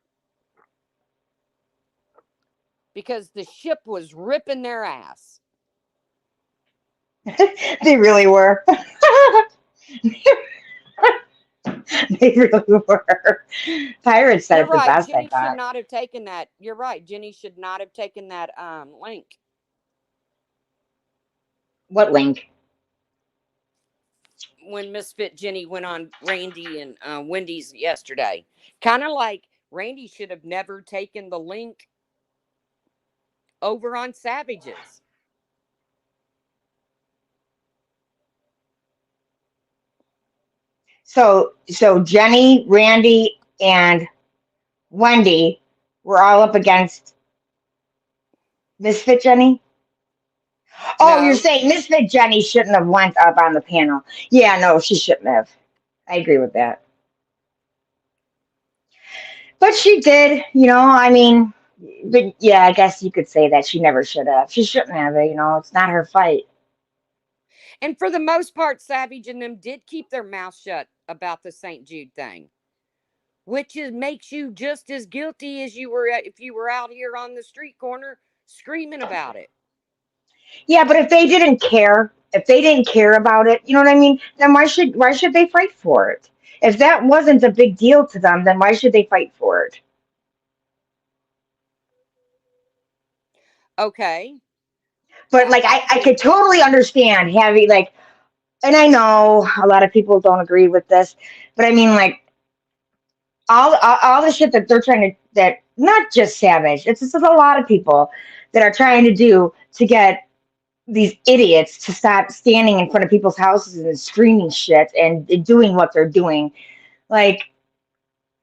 because the ship was ripping their ass. They really were. They really were. Pirates said You're it the right. best, I Jenny should thought. not have taken that. You're right. Jenny should not have taken that link What link? when Misfit Jenny went on Randy and Wendy's yesterday. Kind of like Randy should have never taken the link over on Savages. So Jenny, Randy, and Wendy were all up against Misfit Jenny. Oh, you're No. saying Misfit Jenny shouldn't have went up on the panel. Yeah, no, she shouldn't have. I agree with that. But she did, I mean, but yeah, I guess you could say that she never should have. She shouldn't have, it's not her fight. And for the most part, Savage and them did keep their mouth shut about the St. Jude thing, which makes you just as guilty as you were if you were out here on the street corner screaming about it. Yeah, but if they didn't care about it, you know what I mean? Then why should they fight for it? If that wasn't a big deal to them, then why should they fight for it? Okay. But like I Also, could totally understand having like, and I know a lot of people don't agree with this, but I mean like all the shit that they're trying to, that not just Savage, it's just a lot of people that are trying to do to get these idiots to stop standing in front of people's houses and screaming shit and doing what they're doing. Like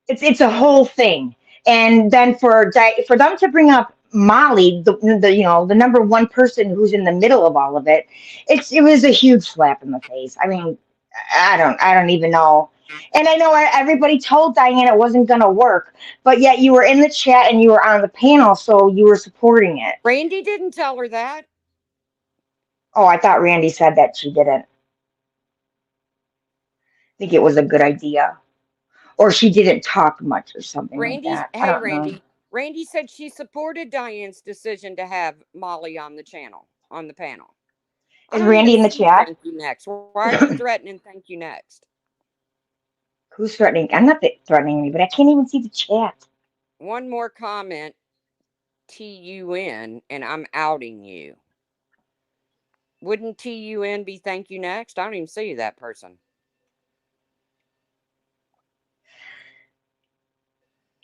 it's a whole thing. And then for them to bring up Molly, the number one person who's in the middle of all of it, it was a huge slap in the face. I mean, I don't even know. And I know everybody told Diane it wasn't gonna work, but yet you were in the chat and you were on the panel, so you were supporting it. Randy didn't tell her that. Oh, I thought Randy said that she didn't think it was a good idea, or she didn't talk much or something like Randy's, that. I hey, don't know. Randy said she supported Diane's decision to have Molly on the channel, on the panel. I Is don't even Randy in the see chat? thank you next. Why are you threatening thank you next? Who's threatening? I'm not threatening anybody. I can't even see the chat. One more comment, TUN, and I'm outing you. Wouldn't TUN be thank you next? I don't even see that person.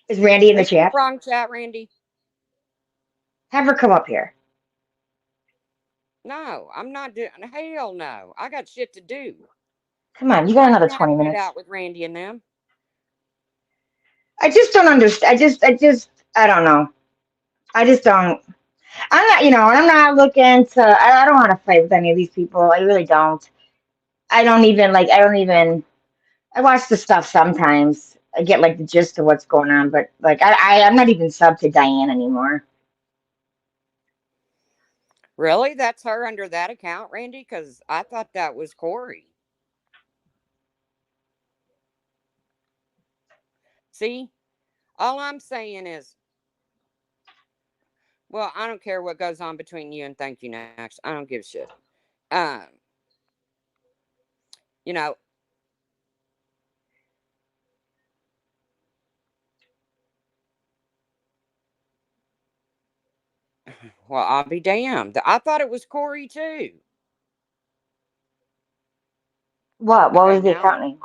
Is Randy in Are the you in the chat? wrong chat, Randy? Have her come up here. No, I'm not doing. Hell no, I got shit to do. Come on, you got I another ain't 20 having it minutes. out with Randy and them. I just don't understand. I don't know. I just don't. I'm not, and I'm not looking to, I don't want to fight with any of these people. I really don't. I watch the stuff sometimes. I get like the gist of what's going on, but like, I'm not even sub to Diane anymore. Really? That's her under that account, Randy? Because I thought that was Corey. See, all I'm saying is, well, I don't care what goes on between you and thank you next. I don't give a shit. Um, you know, well, I'll be damned. I thought it was Corey too. What Okay, was the now account name?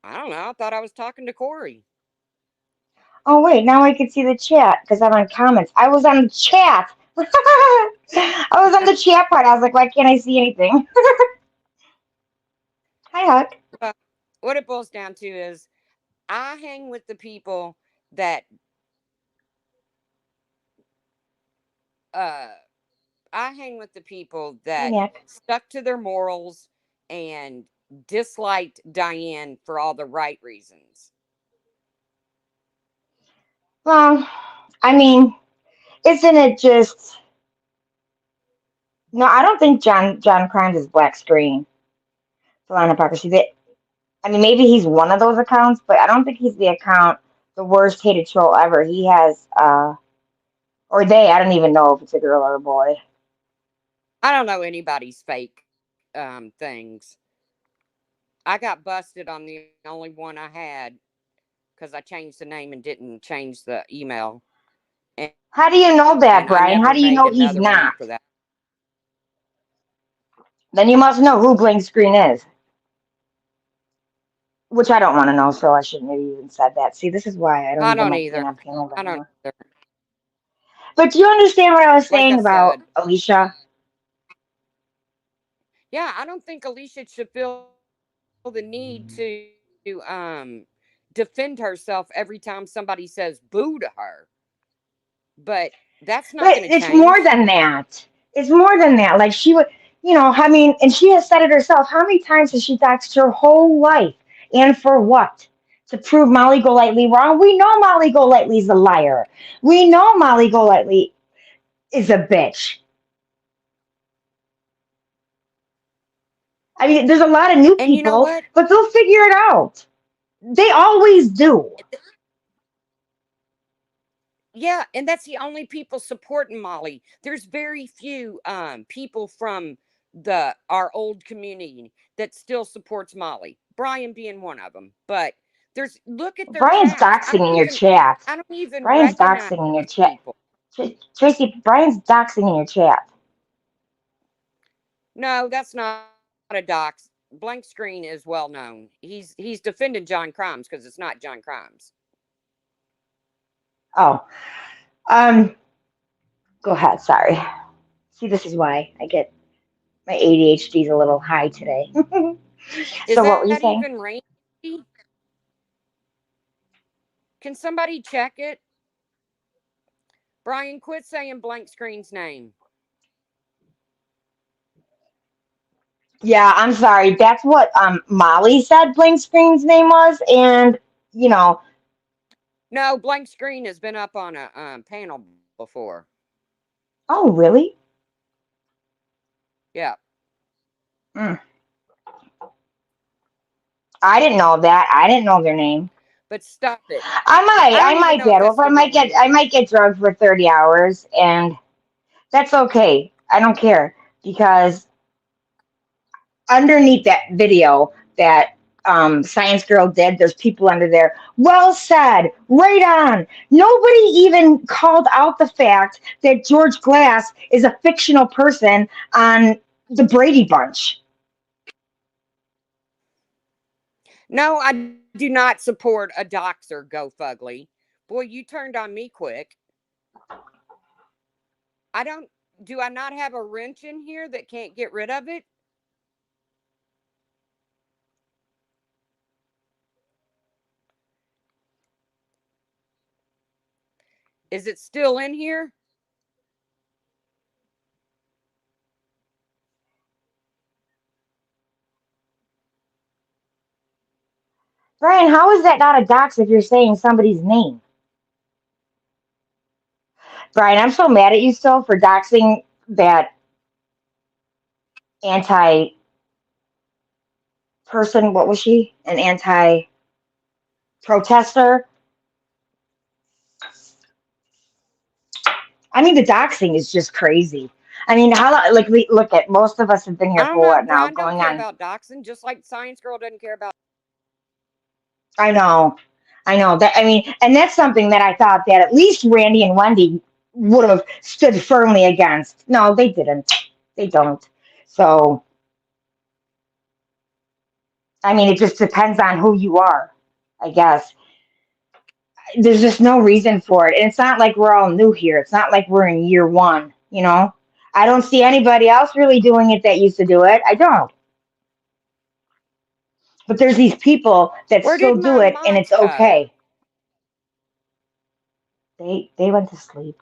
I don't know. I thought I was talking to Corey. Oh wait, now I can see the chat because I'm on comments. I was on the chat. I was on the chat part. I was like, why can't I see anything? Hi, Huck. But what it boils down to is I hang with the people that uh I hang with the people Hey, that Nick. stuck to their morals and disliked Diane for all the right reasons. Well, I mean, isn't it just? No, I don't think John Crimes is black screen. Solana hypocrisy. I mean, maybe he's one of those accounts, but I don't think he's the account, the worst hated troll ever. He has, or they. I don't even know if it's a girl or a boy. I don't know anybody's fake things. I got busted on the only one I had because I changed the name and didn't change the email. And How do you I know never that, made Brian? How do you another know one he's after that. not? Then you must know who blank screen is. Which I don't want to know, so I shouldn't have even said that. See, this is why I don't I even don't like being either. on panels I don't anymore. either. But do you understand what I was Like I saying about said, Alicia? Yeah, I don't think Alicia should feel the need to defend herself every time somebody says boo to her. But that's not But going to it's more change. than that. It's more than that. Like she would, I mean, and she has said it herself. How many times has she doxed her whole life? And for what? To prove Molly Golightly wrong? We know Molly Golightly's a liar. We know Molly Golightly is a bitch. I mean, there's a lot of new And you know people, what? but they'll figure it out. They always do. Yeah, and that's the only people supporting Molly. There's very few people from the our old community that still supports Molly. Brian being one of them. But there's look at their Brian's chats. doxing in your chat. I don't even Brian's recognize doxing in your those chat. people. Tracy, Brian's doxing in your chat. No, that's not a dox. Blank Screen is well known. He's defending John Crimes because it's not John Crimes. Oh, um, go ahead. Sorry. See, this is why I get my ADHD is a little high today. Is So what were you that saying? even Randy? Can somebody check it? Brian, quit saying Blank Screen's name. Yeah, I'm sorry. That's what Molly said Blink Screen's name was, and you know, No, Blank Screen has been up on a panel before. oh really? Yeah. Mm. I didn't know that. I didn't know their name. But stop it. I I don't even might know get if over. that's the real name. I might get drugged for 30 hours, and that's okay. I don't care because underneath that video that Science Girl did, there's people under there. Well said, right on. Nobody even called out the fact that George Glass is a fictional person on the Brady Bunch. No, I do not support a doxer, Go Fugly. Boy, you turned on me quick. I don't. Do I not have a wrench in here that can't get rid of it? Is it still in here? Brian, how is that not a dox if you're saying somebody's name? Brian, I'm so mad at you still for doxing that anti person. What was she? An anti protester. I mean, the doxing is just crazy. I mean, like, look at most of us have been I here don't for know. what now? Brian don't Going care on. about doxing, just like Science Girl doesn't care about. I know. I know that. I mean, and that's something that I thought that at least Randy and Wendy would have stood firmly against. No, they didn't. They don't. So, I mean, it just depends on who you are, I guess. There's just no reason for it. And it's not like we're all new here. It's not like we're in year one, you know? I don't see anybody else really doing it that used to do it. I don't. But there's these people that Where still did do my it and it's mods go? okay. They went to sleep.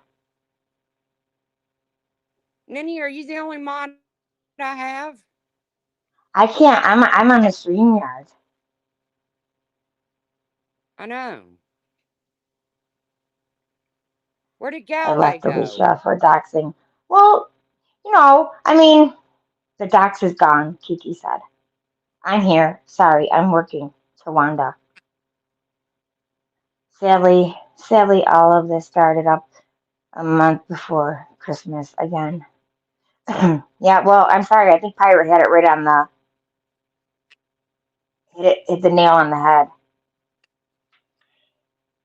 Ninny, are you the only mod I have? I can't. I'm on a StreamYard. I know. Where did I Galway left go? Alicia for doxing. Well, I mean, the dox is gone, Kiki said. I'm here. Sorry, I'm working. Tawanda. Sadly, all of this started up a month before Christmas again. Yeah, well, I'm sorry. I think Pirate had it right on the hit the nail on the head.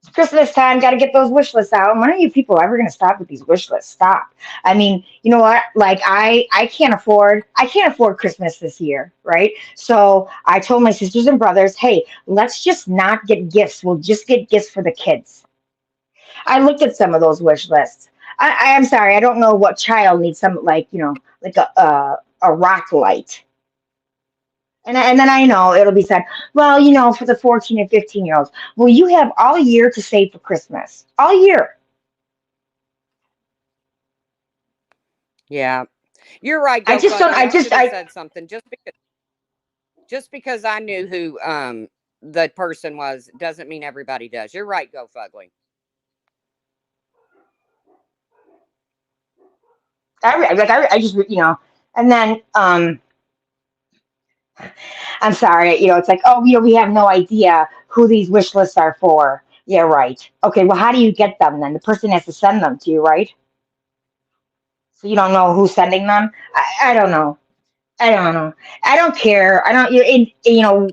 It's Christmas time. Got to get those wish lists out. When are you people ever going to stop with these wish lists? Stop. I mean, you know what? Like I can't afford Christmas this year, right? So I told my sisters and brothers, hey, let's just not get gifts. We'll just get gifts for the kids. I looked at some of those wish lists. I'm sorry, I don't know what child needs some like like a rock light. And then I know it'll be said, well, for the 14 and 15-year-olds, well, you have all year to save for Christmas. All year. Yeah. You're right, I Go just don't, Fugly. I I just, should have I, said something. Just because I knew who the person was doesn't mean everybody does. You're right, Go Fugly. I just, and then, I'm sorry, it's like, oh, we have no idea who these wish lists are for. Yeah, right. Okay, well, how do you get them then? The person has to send them to you, right? So you don't know who's sending them? I don't know. I don't know. I don't care. I don't.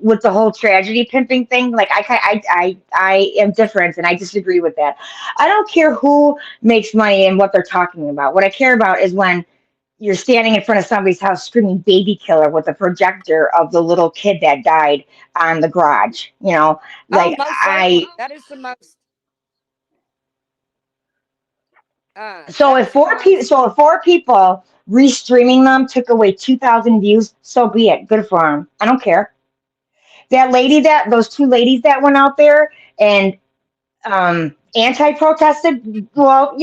With the whole tragedy pimping thing, like I am different, and I disagree with that. I don't care who makes money and what they're talking about. What I care about is when you're standing in front of somebody's house screaming "baby killer" with a projector of the little kid that died on the garage. Oh, Like most I. certainly. That is the most. So That if is the four people, most. so if four people restreaming them took away 2,000 views, so be it. Good for them. I don't care. Those two ladies that went out there and anti-protested, well,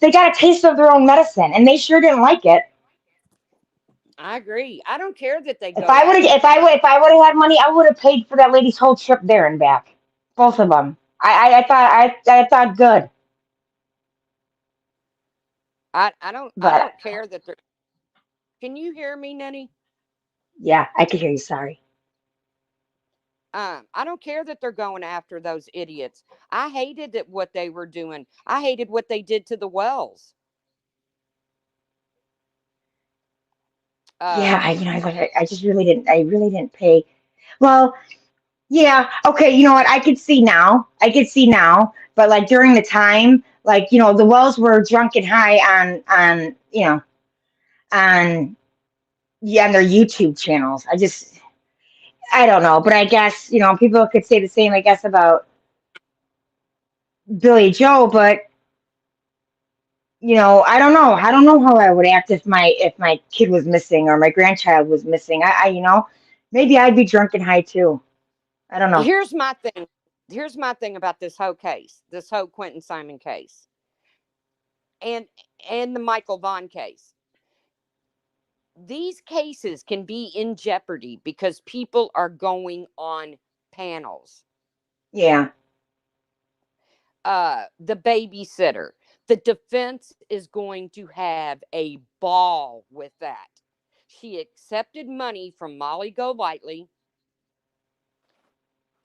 they got a taste of their own medicine, and they sure didn't like it. I agree. I don't care that they If go I would have, after. if I would have had money, I would have paid for that lady's whole trip there and back, both of them. I thought good, I but don't care that they're. Can you hear me, Nenny? yeah, I could hear you. Sorry. I don't care that they're going after those idiots. I hated that what they were doing. I hated what they did to the wells. Yeah, Uh, I just really didn't. I really didn't pay. Well, yeah, okay. You know what? I could see now. I could see now, but like during the time, like the Wells were drunk and high on on yeah on their YouTube channels. I don't know, but I guess people could say the same. I guess about Billy Joe, but I don't know. I don't know how I would act if my kid was missing or my grandchild was missing. Maybe I'd be drunk and high too. I don't know. here's my thing. Here's my thing about this whole case, this whole Quentin Simon case, and and the Michael Vaughn case. These cases can be in jeopardy because people are going on panels. Yeah, The babysitter. The defense is going to have a ball with that. She accepted money from Molly Golightly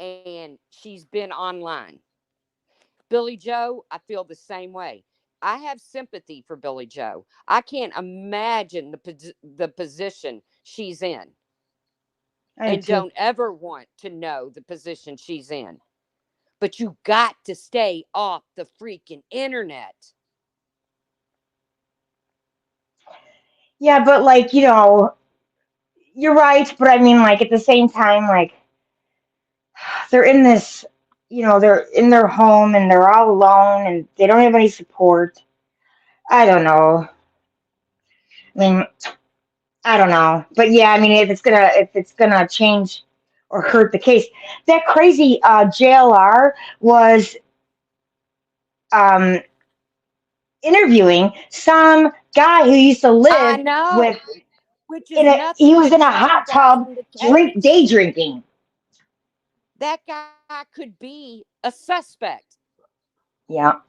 and she's been online. Billy Joe, I feel the same way. I have sympathy for Billy Joe. I can't imagine the position she's in I do and too. don't ever want to know the position she's in. But you got to stay off the freaking internet. Yeah, but like you're right. But I mean, like at the same time, like they're in this, they're in their home and they're all alone and they don't have any support. I don't know. I mean, I don't know. But yeah, I mean, if it's gonna change or hurt the case, that crazy JLR was um, interviewing some guy who used to I live know, with which is in a he nothing was but in a hot tub jeopardizing the case. day drinking. That guy could be a suspect. Yeah,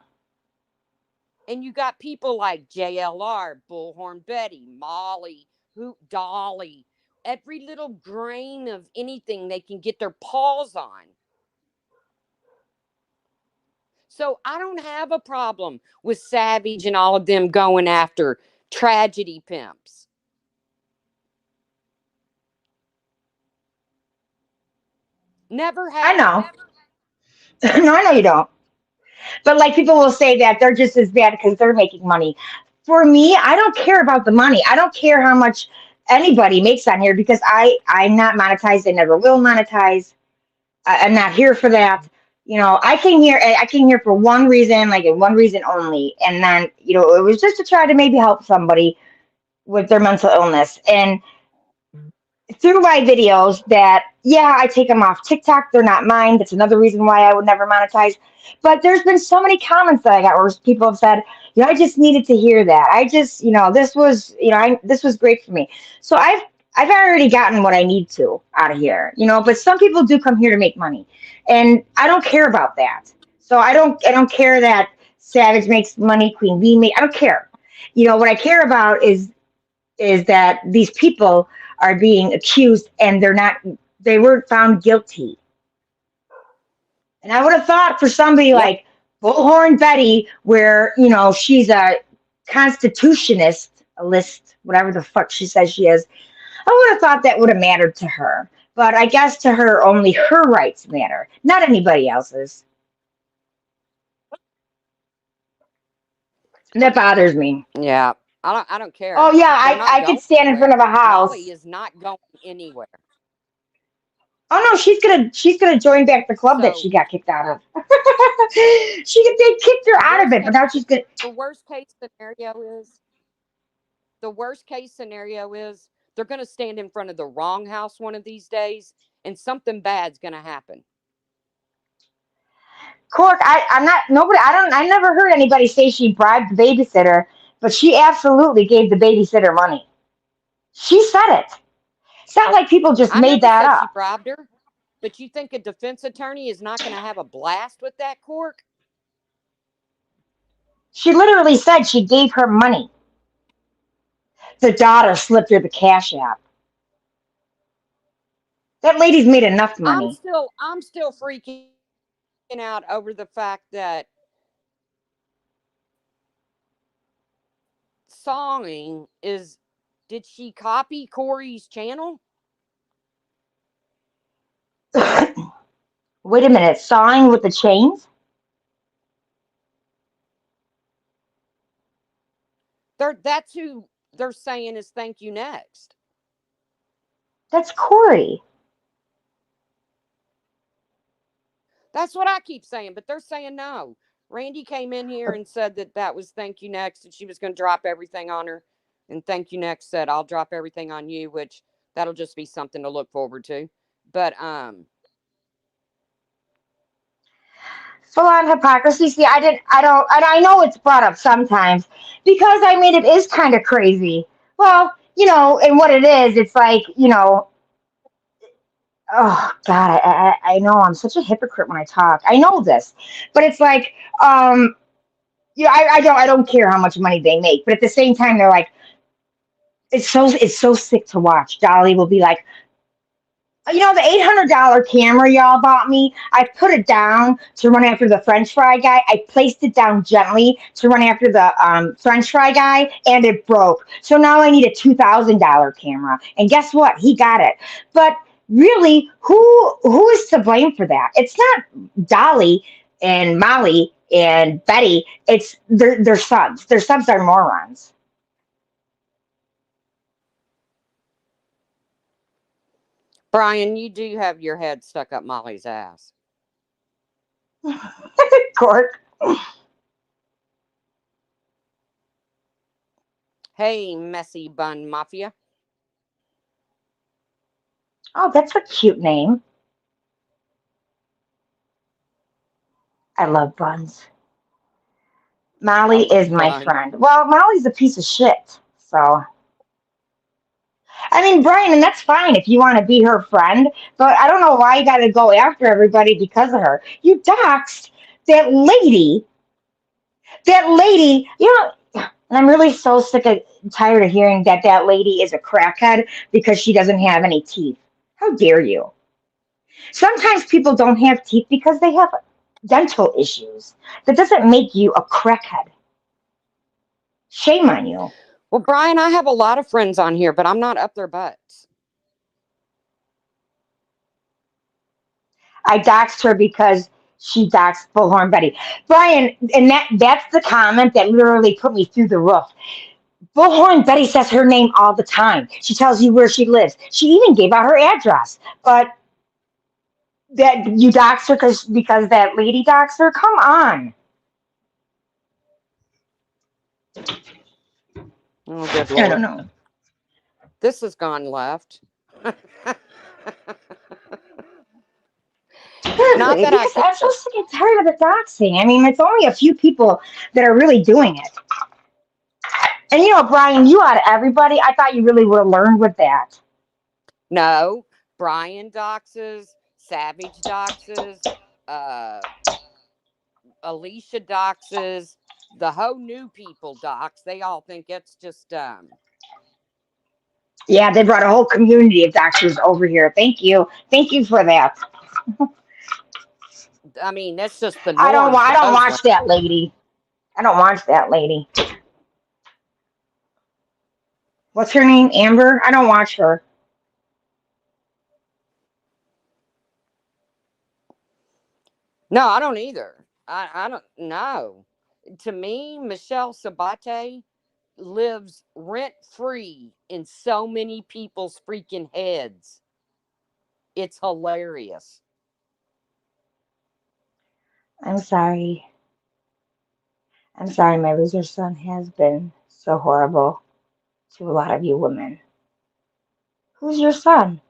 And you got people like JLR, Bullhorn Betty, Molly, who Dolly, every little grain of anything they can get their paws on. So I don't have a problem with Savage and all of them going after tragedy pimps. Never I have. know. No, I know you don't. But like people will say that they're just as bad because they're making money. For me, I don't care about the money. I don't care how much anybody makes on here because I'm not monetized. I never will monetize. I'm not here for that. I came here for one reason, like and one reason only, and then it was just to try to maybe help somebody with their mental illness. And through my videos that, yeah, I take them off TikTok. They're not mine. That's another reason why I would never monetize. But there's been so many comments that I got where people have said, I just needed to hear that. I just, this was, this was great for me. So I've already gotten what I need to out of here, but some people do come here to make money, and I don't care about that. So I don't care that Savage makes money, Queen Bee I don't care. What I care about is that these people are being accused and they weren't found guilty. And I would have thought for somebody Yep. like Bullhorn Betty, where, she's a constitutionist, a list, whatever the fuck she says she is, I would have thought that would have mattered to her. But I guess to her, only her rights matter, not anybody else's. And that bothers me. Yeah. I don't Oh, care. yeah, They're not I could going stand in front anywhere. of a Molly house. is not going anywhere. Oh no, she's gonna join back the club that So she got kicked out of. They kicked her the out of worst it, but case now she's good. the worst case scenario is the worst case scenario is they're going to stand in front of the wrong house one of these days and something bad's going to happen. Cork, I'm not nobody. I never heard anybody say she bribed the babysitter, but she absolutely gave the babysitter money. She said it. It's not like people just I made never that said she up. bribed her, but you think a defense attorney is not going to have a blast with that cork? She literally said she gave her money. The daughter slipped her the cash app. That lady's made enough I'm money. still I'm still freaking out over the fact that sawing is did she copy Corey's channel? Wait a minute, sawing with the chains? That's who they're saying is thank you next. That's Corey. That's what I keep saying, but they're saying no. Randy came in here and said that was thank you next, and she was going to drop everything on her. And thank you next said I'll drop everything on you, which that'll just be something to look forward to. But Full on hypocrisy. See, I don't, and I know it's brought up sometimes because I mean, it is kind of crazy. Well, and what it is, it's like, oh God, I know I'm such a hypocrite when I talk. I know this, but it's like, yeah, I don't care how much money they make, but at the same time, they're like, it's so sick to watch. Dolly will be like, the $800 camera y'all bought me, I put it down to run after the French fry guy. I placed it down gently to run after the French fry guy, and it broke. So now I need a $2,000 camera. And guess what? He got it. But really, who is to blame for that? It's not Dolly and Molly and Betty. It's their sons. Their sons are morons. Brian, you do have your head stuck up Molly's ass. Cork. Hey, messy bun mafia. Oh, that's a cute name. I love buns. I Molly is love my bun. friend. Well, Molly's a piece of shit. So, I mean, Brian, and that's fine if you want to be her friend, but I don't know why you got to go after everybody because of her. You doxed that lady. That lady, and I'm really so sick of tired of hearing that lady is a crackhead because she doesn't have any teeth. How dare you? Sometimes people don't have teeth because they have dental issues. That doesn't make you a crackhead. Shame on you. Well, Brian, I have a lot of friends on here, but I'm not up their butts. I doxed her because she doxed Bullhorn Betty. Brian, and that's the comment that literally put me through the roof. Bullhorn Betty says her name all the time. She tells you where she lives. She even gave out her address. But that you doxed her because that lady doxed her? Come on. Oh, good I don't Lord. know. This has gone left. Not Seriously, that I because I'm so care. sick and tired of the doxing. I mean, it's only a few people that are really doing it. And Brian, you out of everybody, I thought you really would have learned with that. No, Brian doxes, Savage doxes, uh, Alicia doxes, the whole new people dox. They all think it's just Yeah, they brought a whole community of doctors over here. Thank you. Thank you for that. I mean, that's just the I don't norm I for don't those watch women. that lady. I don't watch that lady. What's her name? Amber? I don't watch her. No, I don't either. I don't know. To me, Michelle Sabate lives rent free in so many people's freaking heads. It's hilarious. I'm sorry. I'm sorry my loser son has been so horrible to a lot of you women. Who's your son?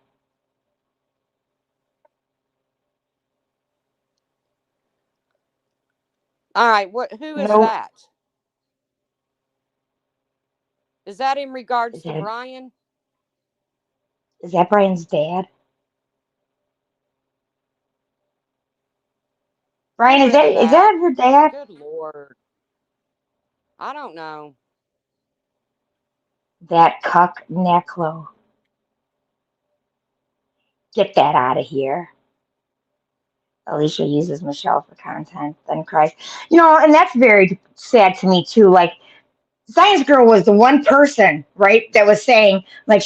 All right, what? Who is No. that? Is that in regards Is to that Brian? is that Brian's dad? Get Brian, is rid that of is that. that your dad? Good Lord. I don't know. That cuck Neclo. Get that out of here. Alicia uses Michelle for content, then cries. And that's very sad to me too. Like Science Girl was the one person, right, that was saying like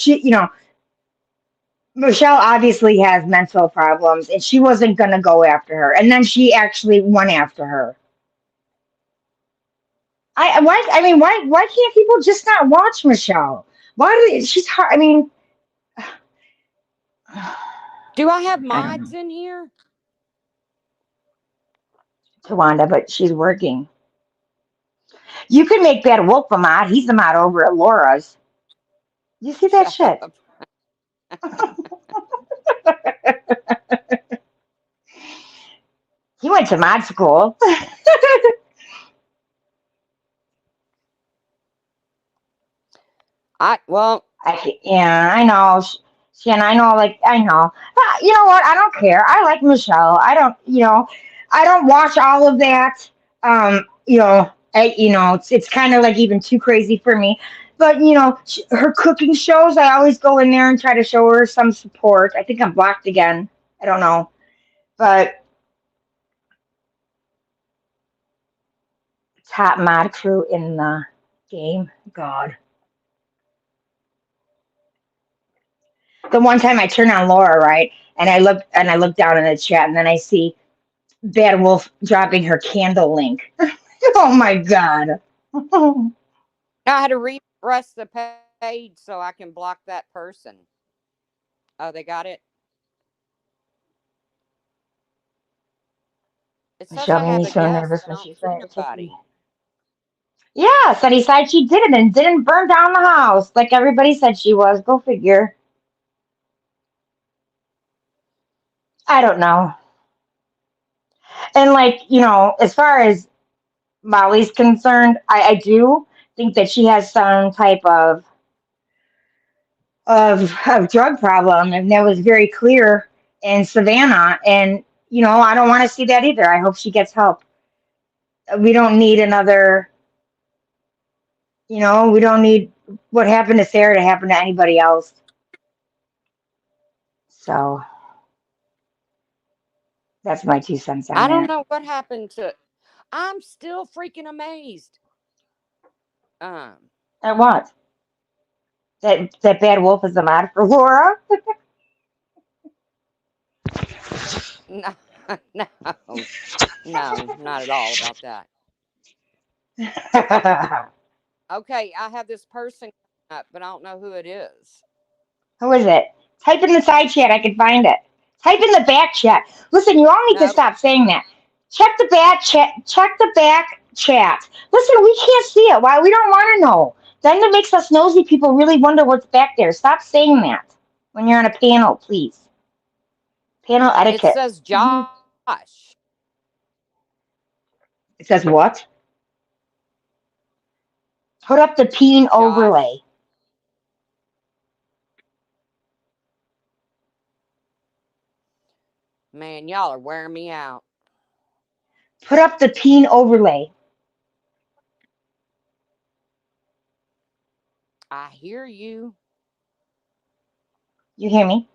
Michelle obviously has mental problems and she wasn't gonna go after her. And then she actually went after her. I mean why can't people just not watch Michelle? Why do she's hard I mean Do I have I don't know. mods in here? Tawanda, but she's working. You can make Bad Wolf a mod. He's the mod over at Laura's. You see that Shut shit? up. He went to mod school. Well, Yeah, I know. And I know, like, I know. But you know what? I don't care. I like Michelle. I don't watch all of that. It's kind of like even too crazy for me. But, her cooking shows, I always go in there and try to show her some support. I think I'm blocked again. I don't know. But top mod crew in the game. God. The one time I turn on Laura, right? And I look down in the chat and then I see Bad Wolf dropping her candle link. Oh my god. I had to refresh the page so I can block that person. Oh, they got it? It says Michelle I made have me a so guest. nervous I when don't she see started to me. nobody. Yeah, Sunnyside, she did it and didn't burn down the house like everybody said she was. Go figure. I don't know. And as far as Molly's concerned, I do think that she has some type of drug problem, and that was very clear in Savannah. And I don't want to see that either. I hope she gets help. We don't need another. We don't need what happened to Sarah to happen to anybody else. So that's my 2 cents on I don't that. know what happened to. I'm still freaking amazed. Um, And what? That Bad Wolf is a mod for Laura? no, no, no, not at all about that. Okay, I have this person up, but I don't know who it is. Who is it? Type in the side chat. I can find it. Type in the back chat. Listen, you all need to No, stop saying that. Check the back chat. Check the back chat. Listen, we can't see it. Why? We don't want to know. Then it makes us nosy people really wonder what's back there. Stop saying that. when you're on a panel, please. Panel It etiquette. says Josh. It says what? Put up the peen Josh. overlay. Man, y'all are wearing me out. Put up the peen overlay. I hear you. You hear me?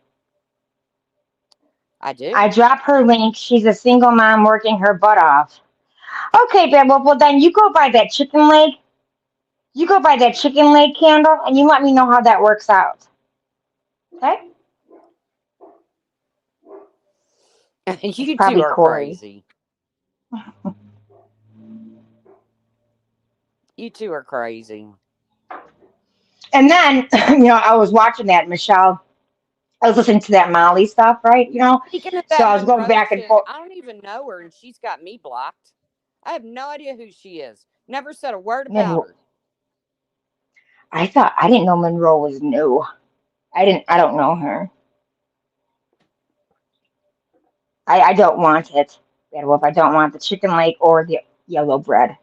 I I do. drop her link. She's a single mom working her butt off. Okay, babe. Well, then you go buy that chicken leg. You go buy that chicken leg candle, and you let me know how that works out. Okay? It's You two probably are Corey. crazy. You two are crazy. And then, I was watching that, Michelle. I was listening to that Molly stuff, right? Speaking of So that I was going Monroe back and chick, forth. I don't even know her and she's got me blocked. I have no idea who she is. Never said a word about Man, her. I didn't know Monroe was new. I don't know her. I don't want it. Bad Wolf, I don't want the chicken leg or the yellow bread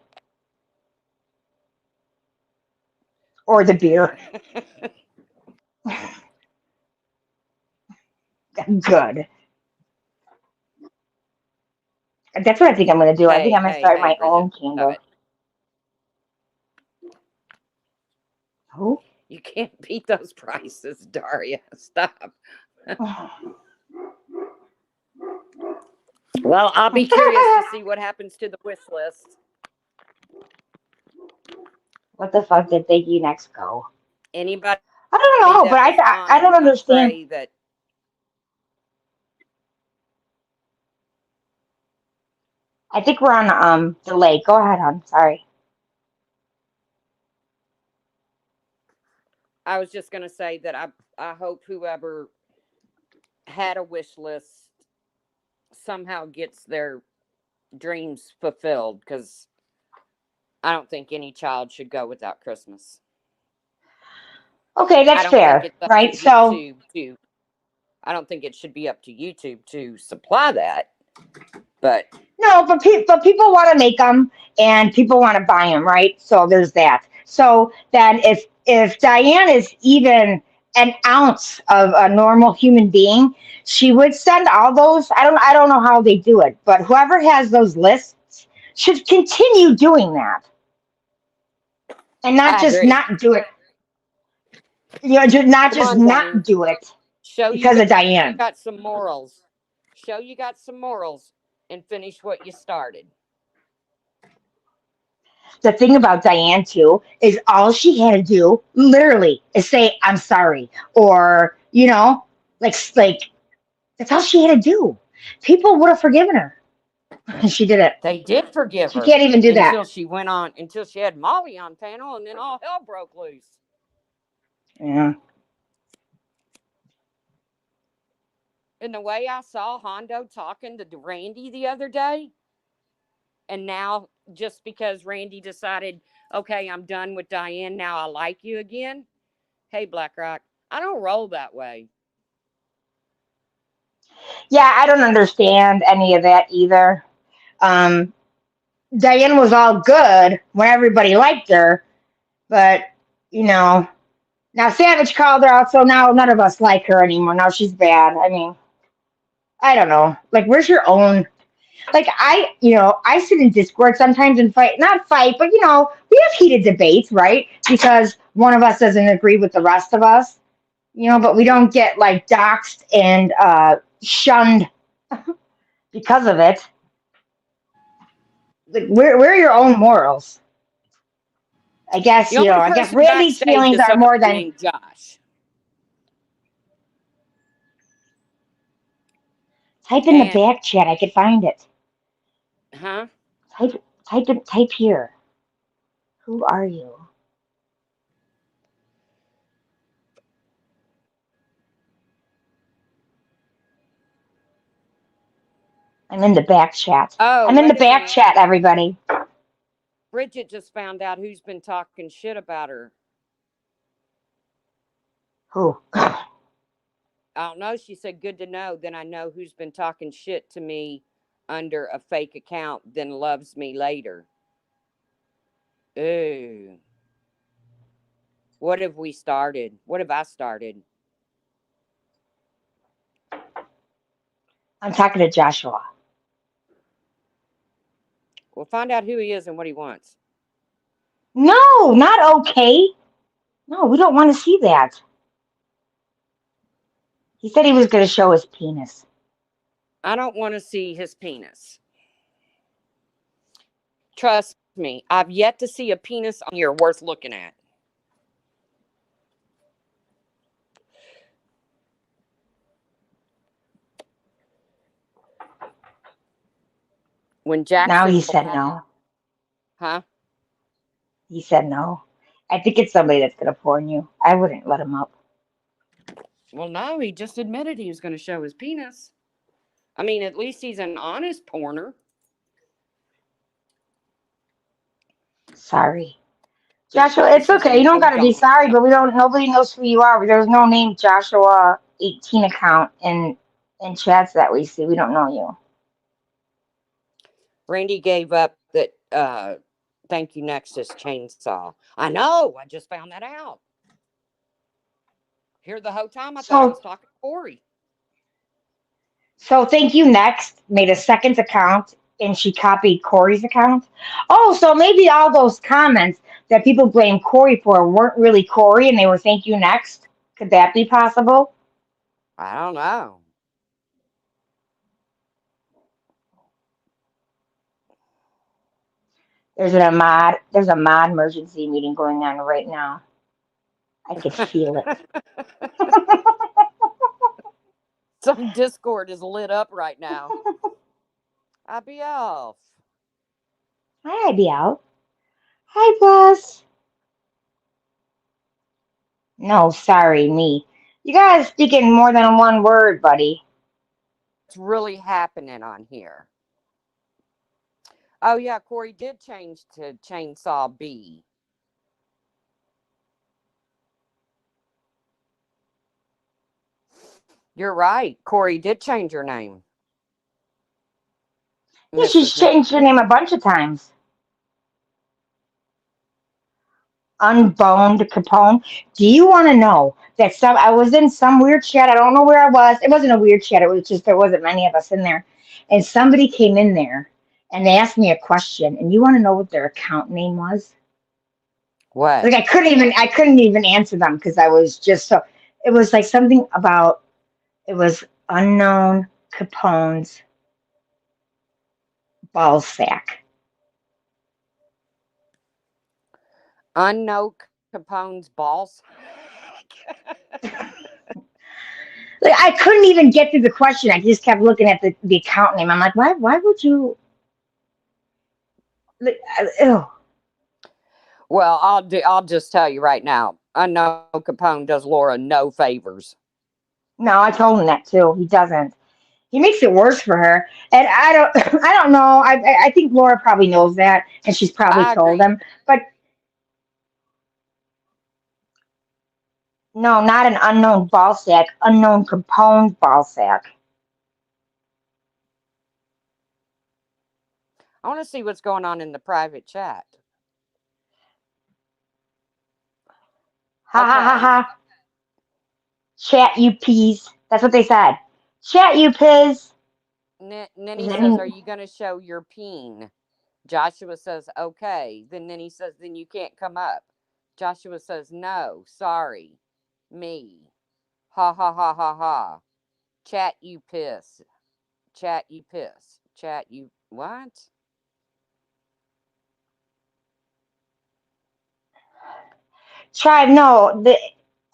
or the beer. Good. That's what I think I'm going to do. I think Hey, I'm going to hey, start hey, my Bridget. own Stop candle. it. Who? You can't beat those prices, Daria. Stop. Well, I'll be curious to see what happens to the wish list. What the fuck did Thank You Next go? Anybody I don't know, but that was I don't I understand. pray that I think we're on the lake. Go ahead, hon. Sorry. I was just gonna say that I hope whoever had a wish list somehow gets their dreams fulfilled because I don't think any child should go without Christmas. Okay, I that's don't think fair, it's up to right? So YouTube to. I don't think it should be up to YouTube to supply that. But no, but people want to make them and people want to buy them, right? So there's that. So then if Diane is even an ounce of a normal human being, she would send all those. I don't know how they do it, but whoever has those lists should continue doing that and not I just agree. not do it. Just not Come just on, not Diane. do it Show you because of Diane. got some morals. Show you got some morals and finish what you started. The thing about Diane too is all she had to do literally is say I'm sorry or like that's all she had to do. People would have forgiven her. She did it. They did forgive She her can't even do that. until she had Molly on panel and then all hell broke loose. Yeah. And the way I saw Hondo talking to Randy the other day, and now just because Randy decided, okay, I'm done with Diane, now I like you again. Hey, BlackRock, I don't roll that way. Yeah, I don't understand any of that either. Um, Diane was all good when everybody liked her, but you know, now Savage called her out, so now none of us like her anymore. Now she's bad. I mean, I don't know. Like, where's your own? Like, I sit in Discord sometimes and fight, not fight, but we have heated debates, right? Because one of us doesn't agree with the rest of us, but we don't get like doxxed and shunned because of it. Like, where are your own morals? I guess, The only I guess person Randy's backstage feelings is are somebody more than named Josh. type in the And, back chat. I could find it. huh? Type here. Who are you? I'm in the back chat. Oh, I'm in the wait a back minute. chat, everybody. Bridget just found out who's been talking shit about her. Who? I don't know. She said, good to know. Then I know who's been talking shit to me under a fake account, then loves me later. Ooh. What have we started? What have I started? I'm talking to Joshua. We'll find out who he is and what he wants. No, not okay. No, we don't want to see that. He said he was going to show his penis. I don't want to see his penis. Trust me, I've yet to see a penis on here worth looking at. When Now he Jackson said Black, no. huh? He said no. I think it's somebody that's going to porn you. I wouldn't let him up. Well, no, he just admitted he was going to show his penis. I mean, at least he's an honest porner. Sorry. His Joshua, it's penis is a okay. You don't no got to be don't. sorry, but nobody knows who you are. There's no name Joshua 18 account in chats that we see. We don't know you. Randy gave up that thank you Nexus chainsaw. I know. I just found that out. Here the whole time I thought I was So talking to Corey. so thank you next made a second account and she copied Corey's account. Oh, so maybe all those comments that people blame Corey for weren't really Corey and they were thank you next. Could that be possible? I don't know. There's a mod emergency meeting going on right now. I could feel it. Some Discord is lit up right now. I'll be off. Hi, IBL. Hi, boss. No, sorry, me. You guys speaking more than one word, buddy. What's really happening on here? Oh yeah, Corey did change to Chainsaw B. You're right. Corey did change her name. Yeah, she's Mrs. Next. changed her name a bunch of times. Unboned Capone. Do you want to know that I was in some weird chat. I don't know where I was. It wasn't a weird chat. It was just there wasn't many of us in there, and somebody came in there and they asked me a question. And you want to know what their account name was? What? Like I couldn't even answer them because I was just so. It was like something about. It was unknown Capone's ball sack. Unknown Capone's balls. Like I couldn't even get through the question. I just kept looking at the account name. I'm like, why would you? Like, ew. Well, I'll just tell you right now. Unknown Capone does Laura no favors. No, I told him that too. He doesn't. He makes it worse for her, and I don't. I don't know. I think Laura probably knows that, and she's probably I told agree. him. But no, not an unknown ball sack. Unknown Capone's ball sack. I want to see what's going on in the private chat. Ha ha ha Okay. ha. Chat you peas. That's what they said. Chat you piz. Does Ninny that says, "Are mean you going to show your peen?" Joshua says, "Okay." Then Ninny says, "Then you can't come up." Joshua says, "No, sorry, me." Ha ha ha ha ha. Chat you piss. Chat you piss. Chat you what? tribe? No, the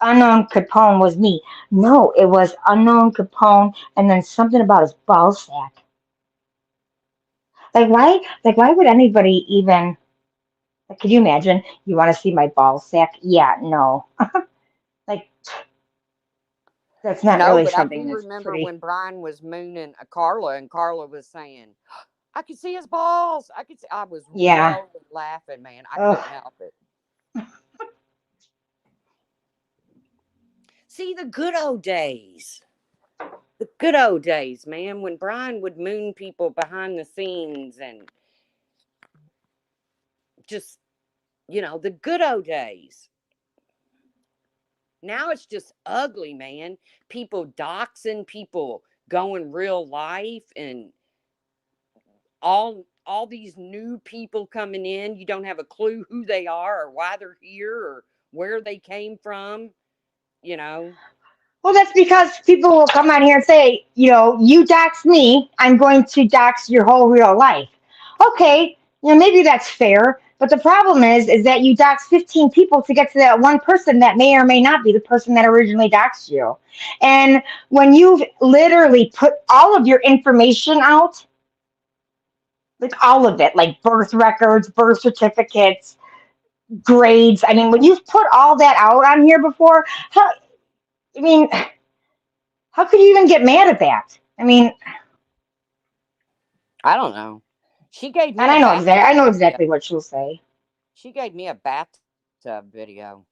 unknown Capone was me. No, it was unknown Capone, and then something about his ball sack. Like why? Like why would anybody even? Like, could you imagine? You want to see my ball sack? Yeah, no. Like that's not No, really but I something do that's remember pretty. when Brian was mooning a Carla, and Carla was saying, "I could see his balls. I could see." I was Yeah. rolling laughing, man. I Ugh. couldn't help it. See the good old days. Good old days, man, when Brian would moon people behind the scenes and just, the good old days. Now it's just ugly, man. People doxing, people going real life, and all these new people coming in. You don't have a clue who they are or why they're here or where they came from, you know. Well, that's because people will come on here and say, you dox me, I'm going to dox your whole real life. Okay, maybe that's fair, but the problem is that you dox 15 people to get to that one person that may or may not be the person that originally doxed you. And when you've literally put all of your information out, like all of it, like birth records, birth certificates, grades. I mean, when you've put all that out on here before, I mean, how could you even get mad at that? I mean, I don't know. She gave me and a I know bathtub video. exactly what she'll say. She gave me a bathtub video.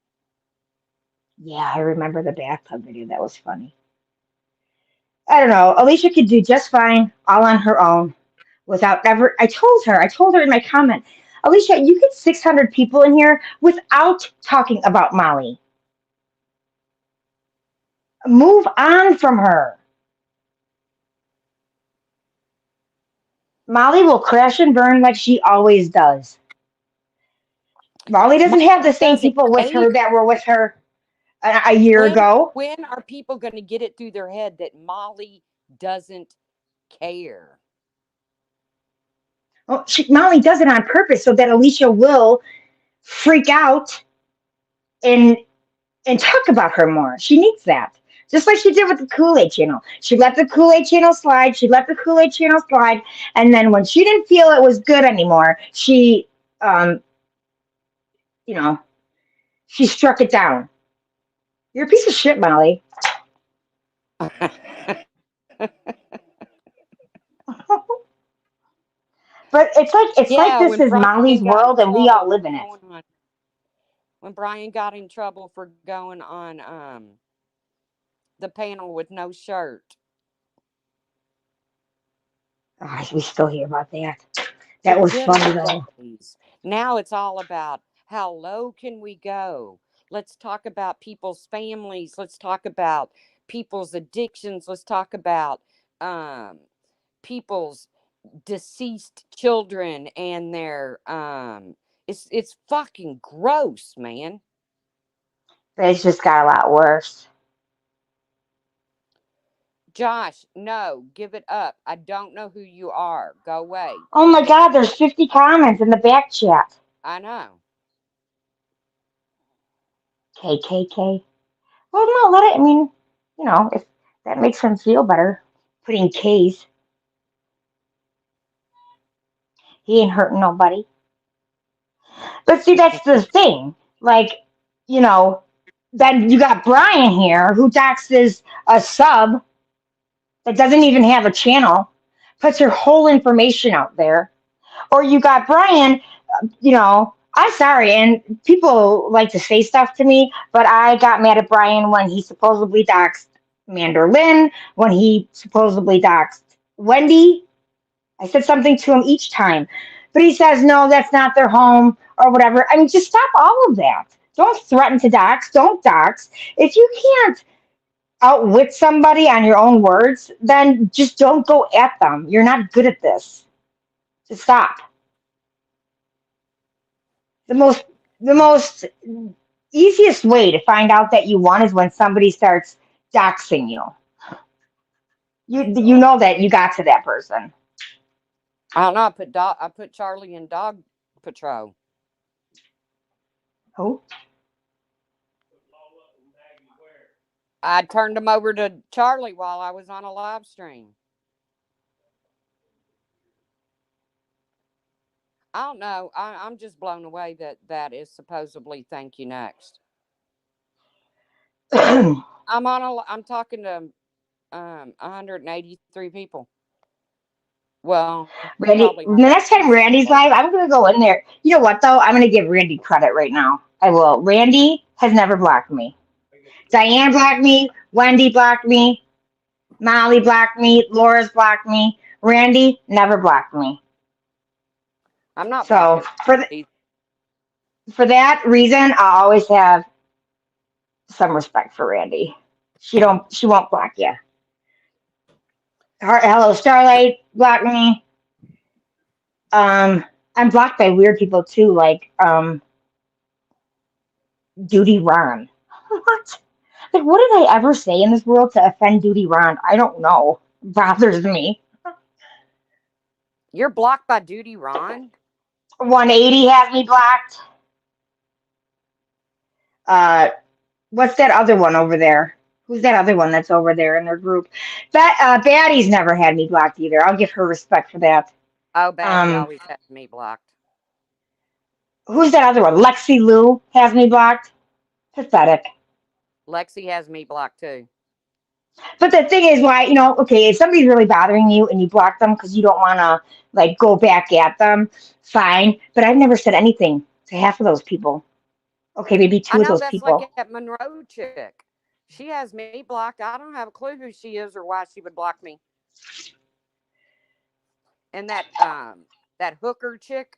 Yeah, I remember the bathtub video. That was funny. I don't know. Alicia could do just fine all on her own without ever. I told her in my comment, Alicia, you get 600 people in here without talking about Molly. Move on from her. Molly will crash and burn like she always does. Molly doesn't have the same Doesn't people with her care. that were with her a year When ago. when are people going to get it through their head that Molly doesn't care? Well, Molly does it on purpose so that Alicia will freak out and talk about her more. She needs that. Just like she did with the Kool-Aid channel. She let the Kool-Aid channel slide. And then when she didn't feel it was good anymore, um, you know, she struck it down. You're a piece of shit, Molly. But it's like Yeah, this when is Molly's Brian got in world and we all trouble live for in it. going on, when Brian got in trouble for going on the panel with no shirt. Gosh, we still hear about that. The That was good funny old though. days. Now it's all about how low can we go? Let's talk about people's families. Let's talk about people's addictions. Let's talk about um people's deceased children and their it's fucking gross, man. It's just got a lot worse. Josh, no, give it up. I don't know who you are. Go away. Oh my God, there's 50 comments in the back chat. I know. KKK. Well, no, let it. I mean, if that makes him feel better, putting K's, he ain't hurting nobody. But see, that's the thing. Like, you know, then you got Brian here who doxes a sub that doesn't even have a channel, puts her whole information out there. Or you got Brian, I'm sorry, and people like to say stuff to me, but I got mad at Brian when he supposedly doxed Mander Lynn, when he supposedly doxed Wendy. I said something to him each time, but he says, no, that's not their home or whatever. I mean, just stop all of that. Don't threaten to dox. Don't dox. If you can't outwit somebody on your own words, then just don't go at them. You're not good at this. Just stop. The most the most easiest way to find out that you won is when somebody starts doxing you. You know that you got to that person. I don't know. I put Charlie in dog patrol. Who? I turned him over to Charlie while I was on a live stream. I don't know. I'm just blown away that is supposedly thank you next. I'm talking to 183 people. Well, Randy, probably the next time 186. Randy's live, I'm gonna go in there. You know what though? I'm gonna give Randy credit right now. I will. Randy has never blocked me. Diane blocked me. Wendy blocked me. Molly blocked me. Laura's blocked me. Randy never blocked me. I'm not So blocking these. for that reason, I always have some respect for Randy. She won't block you. Hello Starlight blocked me. I'm blocked by weird people too, like Duty Ron. What? Like, what did I ever say in this world to offend Duty Ron? I don't know. It bothers me. You're blocked by Duty Ron? 180 has me blocked. Uh, what's that other one over there? Who's that other one that's over there in their group? Baddie's never had me blocked either. I'll give her respect for that. Oh, Batty Um, always has me blocked. who's that other one? Lexi Lou has me blocked. Pathetic. Lexi has me blocked too. But the thing is, why, okay, if somebody's really bothering you and you block them because you don't want to like go back at them, fine. But I've never said anything to half of those people. Okay, maybe I two of know those that's like people. that Monroe chick. She has me blocked. I don't have a clue who she is or why she would block me. And that hooker chick,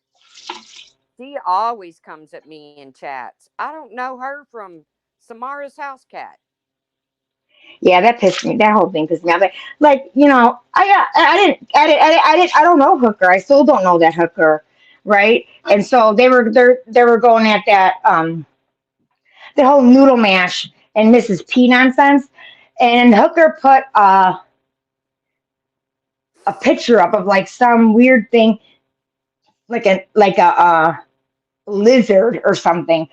she always comes at me in chats. I don't know her from Samara's house cat. Yeah, that pissed me. That whole thing pissed me off. Like, I don't know Hooker. I still don't know that Hooker, right? And so they were going at that the whole noodle mash and Mrs. P nonsense, and Hooker put a picture up of like some weird thing, like a lizard or something,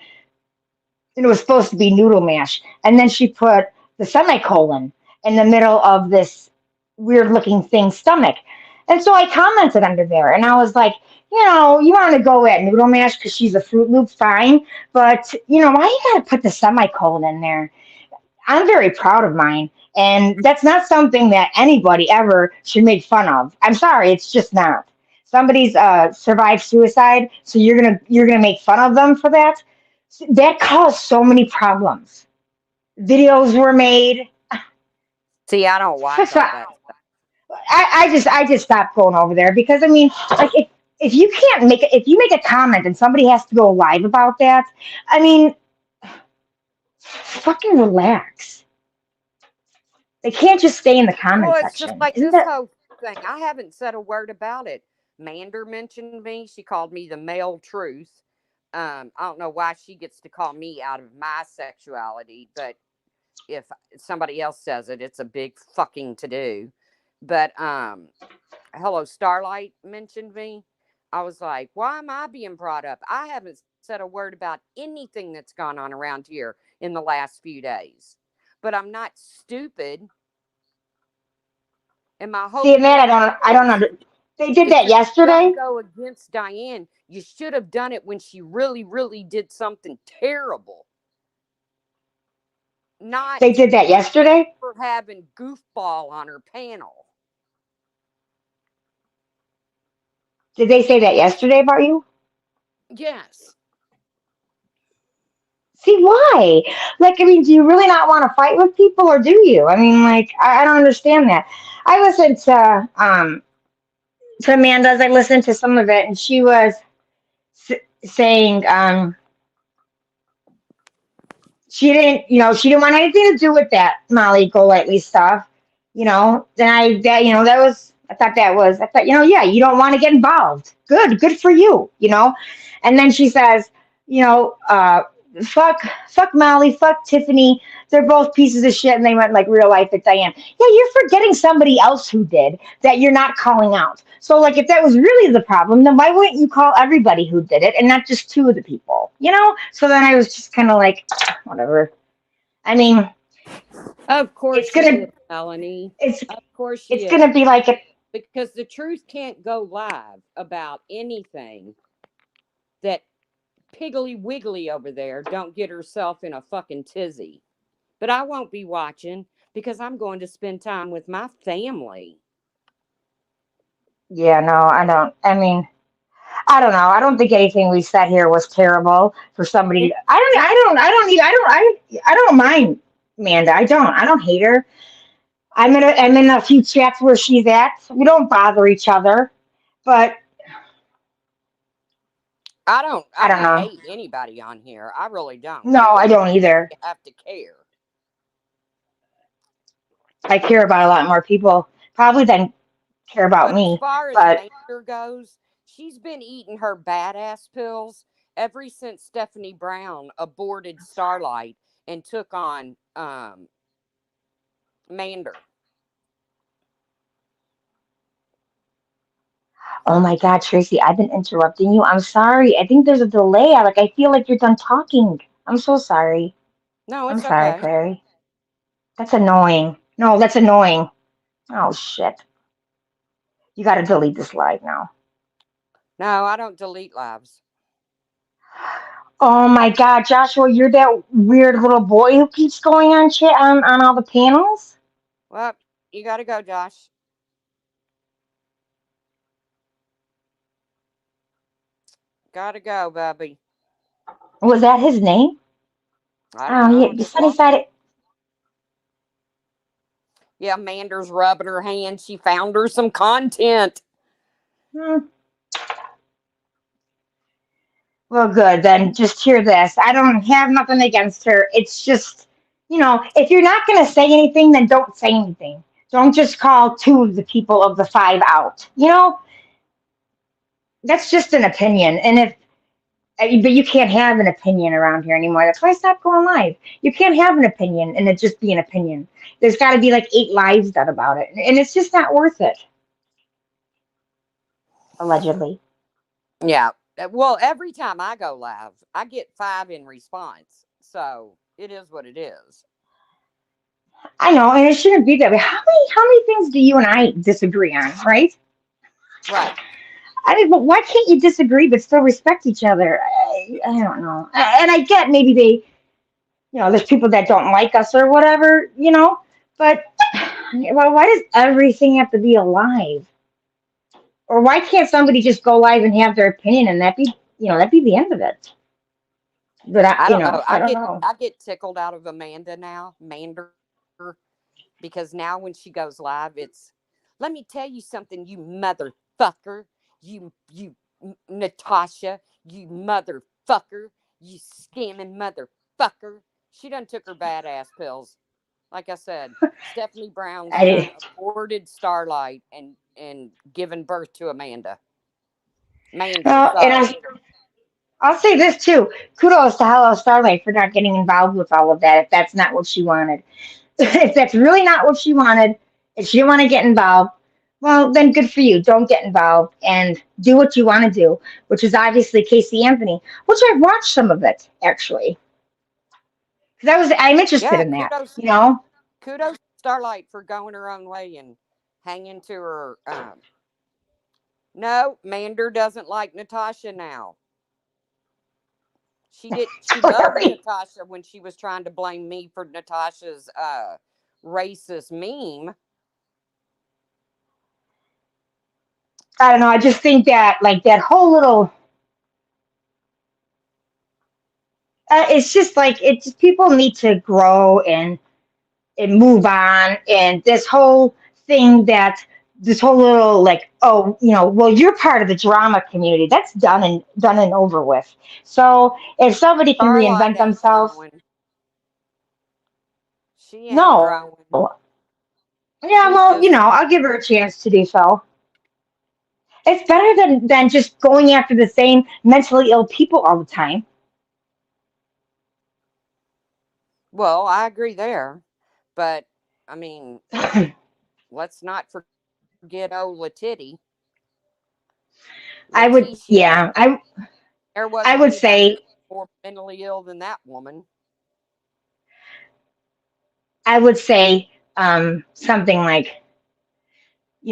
and it was supposed to be noodle mash, and then she put the semicolon in the middle of this weird looking thing stomach. And so I commented under there and I was like, you want to go at noodle mash because she's a Fruit Loop, fine, but why you gotta put the semicolon in there? I'm very proud of mine, and that's not something that anybody ever should make fun of. I'm sorry, it's just not. Somebody's survived suicide, so you're gonna make fun of them for that. That caused so many problems. Videos were made. See, I don't watch all that stuff. I just stopped going over there because I mean, like if you can't if you make a comment and somebody has to go live about that, I mean, fucking relax. They can't just stay in the comment Well, it's just section. like Isn't this that? whole thing. I haven't said a word about it. Mander mentioned me. She called me the male truth. I don't know why she gets to call me out of my sexuality, but if somebody else says it, it's a big fucking to do. But hello, Starlight mentioned me. I was like, why am I being brought up? I haven't said a word about anything that's gone on around here in the last few days. But I'm not stupid. And my whole See, man, thing I don't is, know. They did if that you're gonna yesterday. go against Diane, you should have done it when she really, really did something terrible. Not They did that yesterday. for having goofball on her panel. Did they say that yesterday about you? Yes. See, why? Like, I mean, do you really not want to fight with people, or do you? I mean, like, I don't understand that. I listened to Amanda's. I listened to some of it, and she was saying she didn't want anything to do with that Molly Golightly stuff. Then I thought, yeah, you don't want to get involved. Good for you. And then she says, you know, uh, fuck Molly, fuck Tiffany. They're both pieces of shit, and they went like real life at Diane. Yeah, you're forgetting somebody else who did that you're not calling out. So like, if that was really the problem, then why wouldn't you call everybody who did it and not just two of the people? So then I was just kind of like, whatever. I mean, Of course it's she gonna is, Melanie. it's Of course she it's is. gonna be like a Because the truth can't go live about anything that Piggly Wiggly over there don't get herself in a fucking tizzy. But I won't be watching because I'm going to spend time with my family. yeah, no, I don't. I mean, I don't know. I don't think anything we said here was terrible for somebody. It, I don't mind Amanda. I don't hate her. I'm in a few chats where she's at. We don't bother each other, but I I don't don't know. hate anybody on here. I really don't. No, It I doesn't don't either. have to care. I care about a lot more people probably than care about But as me. far as But Mander goes, she's been eating her badass pills ever since Stephanie Brown aborted Starlight and took on Mander. oh my God, Tracy, I've been interrupting you. I'm sorry. I think there's a delay. I feel like you're done talking. I'm so sorry. No, I'm it's sorry, okay. Clary. That's annoying. No, that's annoying. Oh shit. You got to delete this live now. No, I don't delete lives. Oh my God, Joshua, you're that weird little boy who keeps going on shit on all the panels. Well, you got to go, Josh. Got to go, Bubby. Was that his name? I don't Oh, know. yeah, Just lost. Sunnyside. Yeah, Mander's rubbing her hands. She found her some content. Hmm. Well, good. Then just hear this. I don't have nothing against her. It's just, if you're not going to say anything, then don't say anything. Don't just call two of the people of the five out. That's just an opinion. And but you can't have an opinion around here anymore. That's why I stopped going live. You can't have an opinion and it just be an opinion. There's got to be like 8 lives done about it. And it's just not worth it, allegedly. Yeah. Well, every time I go live, I get 5 in response. So it is what it is. I know, and it shouldn't be that way. How many things do you and I disagree on, right? Right. I mean, but why can't you disagree but still respect each other? I don't know. And I get maybe there's people that don't like us or whatever, but well, why does everything have to be alive? Or why can't somebody just go live and have their opinion and that be the end of it? But I don't know. I don't know. I get tickled out of Amanda now, Mander, because now when she goes live, it's let me tell you something, you motherfucker, you Natasha, you motherfucker, you scamming motherfucker. She done took her badass pills. Like I said, Stephanie Brown's done I, aborted Starlight and given birth to Amanda. Mander, well, and sorry. I'll say this too. Kudos to Hello Starlight for not getting involved with all of that if that's not what she wanted. If that's really not what she wanted, if she didn't want to get involved, well, then good for you. Don't get involved and do what you want to do, which is obviously Casey Anthony, which I've watched some of it actually because I'm interested Yeah, in that. You know, kudos to Starlight for going her own way and hanging to her. No, Mander doesn't like Natasha now. She loved clearly. Natasha when she was trying to blame me for Natasha's racist meme. I don't know. I just think that like that whole little. It's just like it's people need to grow and move on. And this whole little like, oh, well, you're part of the drama community. That's done and over with. So if somebody can Starlight reinvent ain't themselves, growing. She ain't no. growing. Yeah, She's well, just I'll give her a chance to do so. It's better than just going after the same mentally ill people all the time. well, I agree there. But I mean, let's not forget old Letitia. Yeah, There I wasn't would anybody say, more mentally ill than that woman. I would say, something like,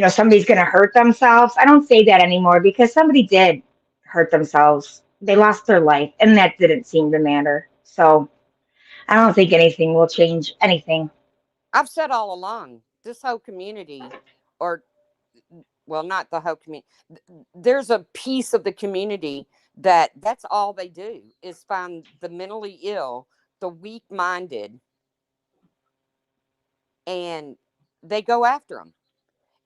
somebody's going to hurt themselves. I don't say that anymore because somebody did hurt themselves. They lost their life, and that didn't seem to matter. So I don't think anything will change anything. I've said all along, this whole community, or well, not the whole community. There's a piece of the community that's all they do is find the mentally ill, the weak-minded, and they go after them.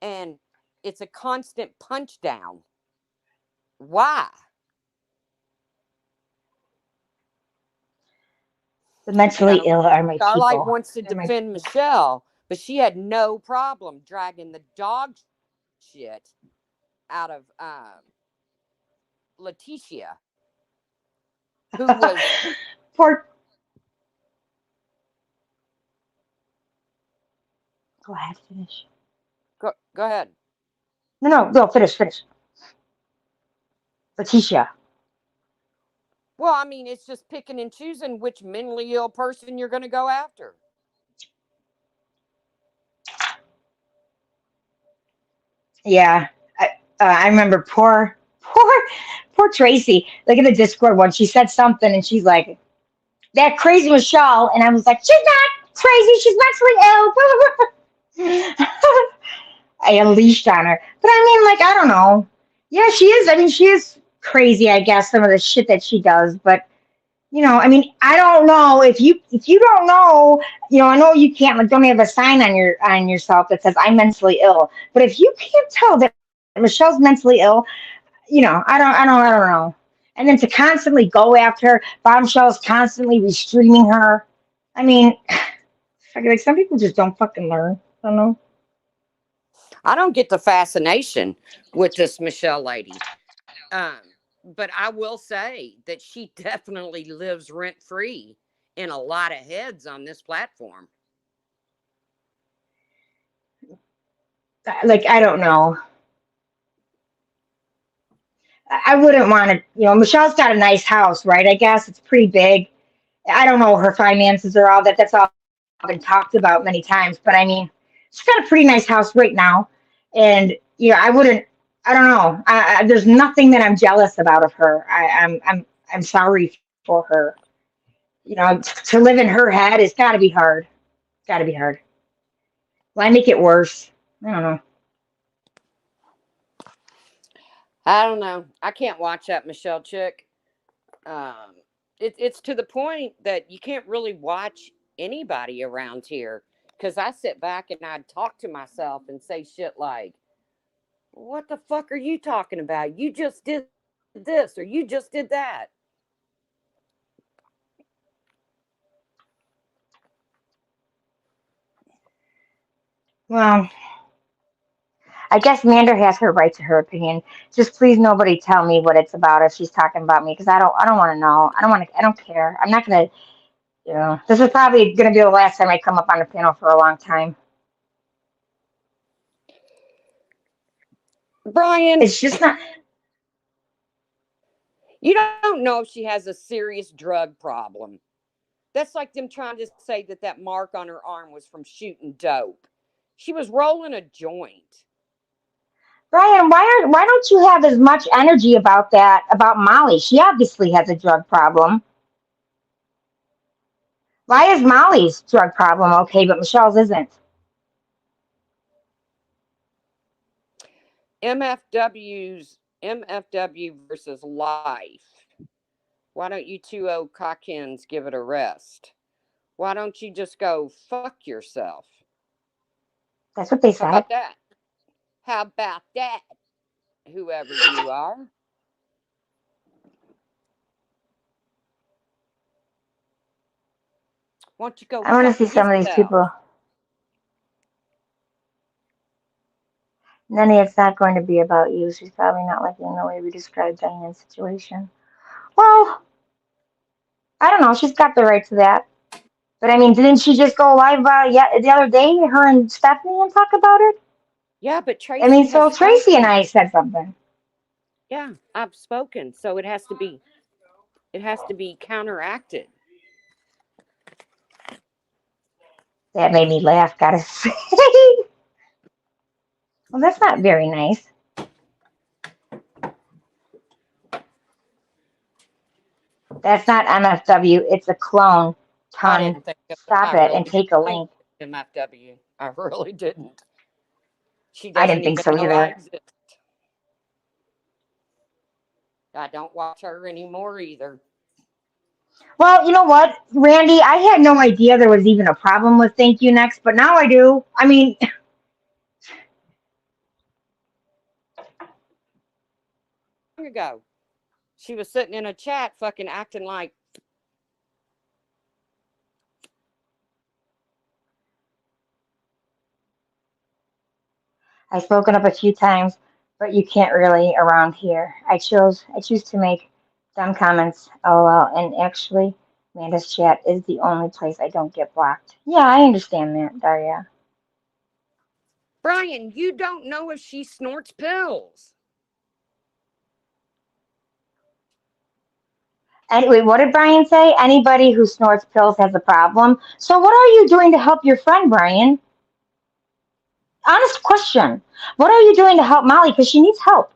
And it's a constant punch down. Why? The mentally ill are my Starlight people. wants to defend Michelle, but she had no problem dragging the dog shit out of Letitia, who was poor. Go ahead, finish. Go ahead. No, finish. Letitia. Well, I mean, it's just picking and choosing which mentally ill person you're going to go after. Yeah, I remember poor Tracy. Look at the Discord one. She said something, and she's like, "That crazy Michelle," and I was like, "She's not crazy. She's mentally ill." I unleashed on her, but I mean, like, I don't know. Yeah, she is. I mean, she is crazy. I guess some of the shit that she does, but I mean, I don't know if you don't know, I know you can't, like, don't have a sign on yourself that says I'm mentally ill. But if you can't tell that Michelle's mentally ill, I don't know. And then to constantly go after her, Bombshell's constantly restreaming her. I mean, like, some people just don't fucking learn. I don't know. I don't get the fascination with this Michelle lady. But I will say that she definitely lives rent free in a lot of heads on this platform. Like, I don't know. I wouldn't want to, Michelle's got a nice house, right? I guess it's pretty big. I don't know her finances or all that. That's all been talked about many times. But I mean, she's got a pretty nice house right now, and I wouldn't. I don't know. There's nothing that I'm jealous about of her. I'm sorry for her. To live in her head, it's got to be hard. Got to be hard. Why make it worse? I don't know. I don't know. I can't watch that Michelle chick. It's to the point that you can't really watch anybody around here, because I sit back and I'd talk to myself and say shit like, what the fuck are you talking about? You just did this or you just did that. Well, I guess Mander has her right to her opinion. Just please, nobody tell me what it's about if she's talking about me, because I don't want to know. I don't care. I'm not gonna. This is probably gonna be the last time I come up on the panel for a long time. Brian, It's just not. You don't know if she has a serious drug problem. That's like them trying to say that mark on her arm was from shooting dope. She was rolling a joint. Brian, why don't you have as much energy about that about Molly? She obviously has a drug problem. Why is Molly's drug problem okay, but Michelle's isn't? MFW versus life. Why don't you two old cockins give it a rest? Why don't you just go fuck yourself? That's what they said. How about that? How about that? Whoever you are. Why don't you go? I want to see some of these people. Nenny, it's not going to be about you. She's probably not liking the way we described Diane's situation. Well, I don't know. She's got the right to that. But I mean, didn't she just go live the other day, her and Stephanie, and talk about it? Yeah, but Tracy. I mean, so Tracy and I said something. Yeah, I've spoken, so it has to be counteracted. That made me laugh, gotta say. Well, that's not very nice. That's not MFW. It's a clone. Ton. Stop it and take a link. MFW. I really didn't. I didn't think so either. I don't watch her anymore either. Well, you know what, Randy? I had no idea there was even a problem with Thank You Next, but now I do. I mean, ago. She was sitting in a chat fucking acting like, I've spoken up a few times, but you can't really around here. I choose to make dumb comments, lol, and actually, Amanda's chat is the only place I don't get blocked. Yeah, I understand that, Daria. Brian, you don't know if she snorts pills. Anyway, what did Brian say? Anybody who snorts pills has a problem. So what are you doing to help your friend, Brian? Honest question. What are you doing to help Molly? Because she needs help.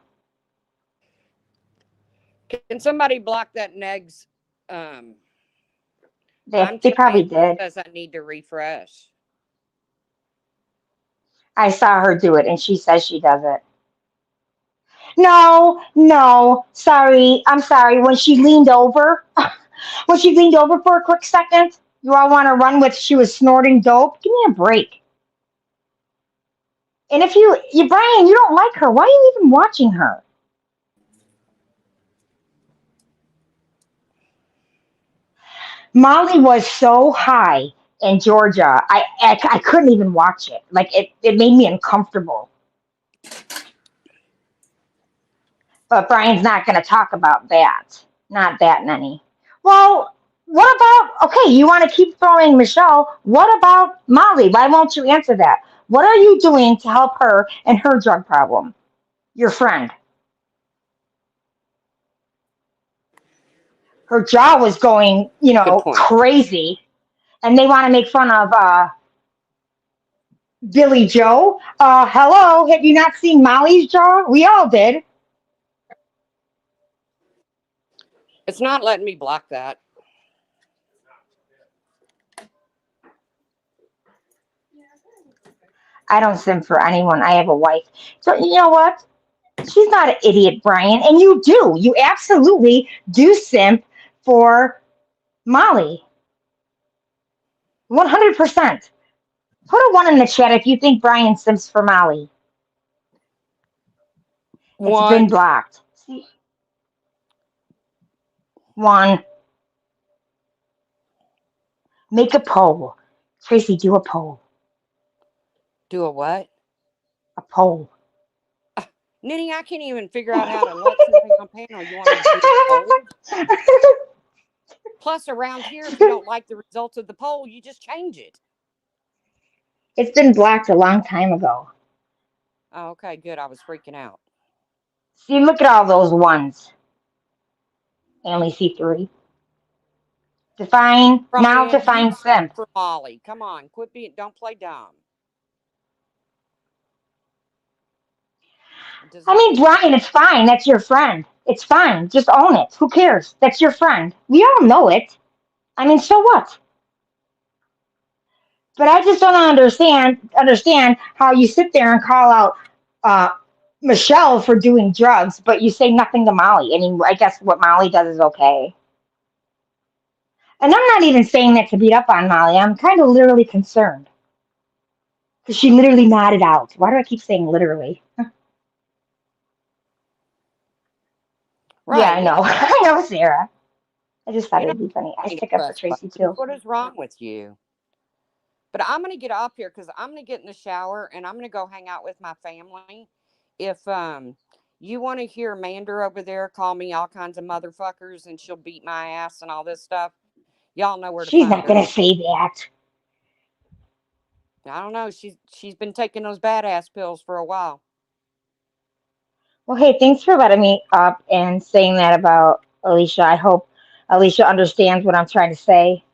Can somebody block that Negs? They probably did. Says I need to refresh. I saw her do it, and she says she does it. No, sorry. I'm sorry. When she leaned over, for a quick second, you all want to run with she was snorting dope? Give me a break. And if you Brian, you don't like her. Why are you even watching her? Molly was so high in Georgia. I couldn't even watch it. Like it made me uncomfortable. But Brian's not going to talk about that. Not that many. Well, what about, okay, you want to keep throwing Michelle. What about Molly? Why won't you answer that? What are you doing to help her and her drug problem? Your friend. Her jaw was going, Good point. crazy. And they want to make fun of Billy Joe. Hello, have you not seen Molly's jaw? We all did. It's not letting me block that. I don't simp for anyone. I have a wife. So you know what? She's not an idiot, Brian. And you do. You absolutely do simp for Molly. 100%. Put a one in the chat if you think Brian simps for Molly. It's been One. blocked. One. Make a poll. Tracy, do a poll. Do a what? A poll. Nitty, I can't even figure out how to let something on panel. You want to do a poll? Plus, around here, if you don't like the results of the poll, you just change it. It's been blocked a long time ago. Oh, okay, good. I was freaking out. See, look at all those ones. I only see 3. Define Brian, simp. for Molly. Come on, quit being. Don't play dumb. I mean, Brian, it's fine. That's your friend. It's fine. Just own it. Who cares? That's your friend. We all know it. I mean, so what? But I just don't understand how you sit there and call out uh, Michelle for doing drugs, but you say nothing to Molly. I mean, I guess what Molly does is okay. And I'm not even saying that to beat up on Molly. I'm kind of literally concerned because she literally nodded out. Why do I keep saying literally? Right. Yeah, I know. I know, Sarah. I just thought it'd be funny. I stick up for Tracy too. What is wrong with you? But I'm going to get off here because I'm going to get in the shower and I'm going to go hang out with my family. If you want to hear Amanda over there call me all kinds of motherfuckers and she'll beat my ass and all this stuff, y'all know where to She's find her. not going to say that. I don't know. She's been taking those badass pills for a while. Well, hey, thanks for letting me up and saying that about Alicia. I hope Alicia understands what I'm trying to say.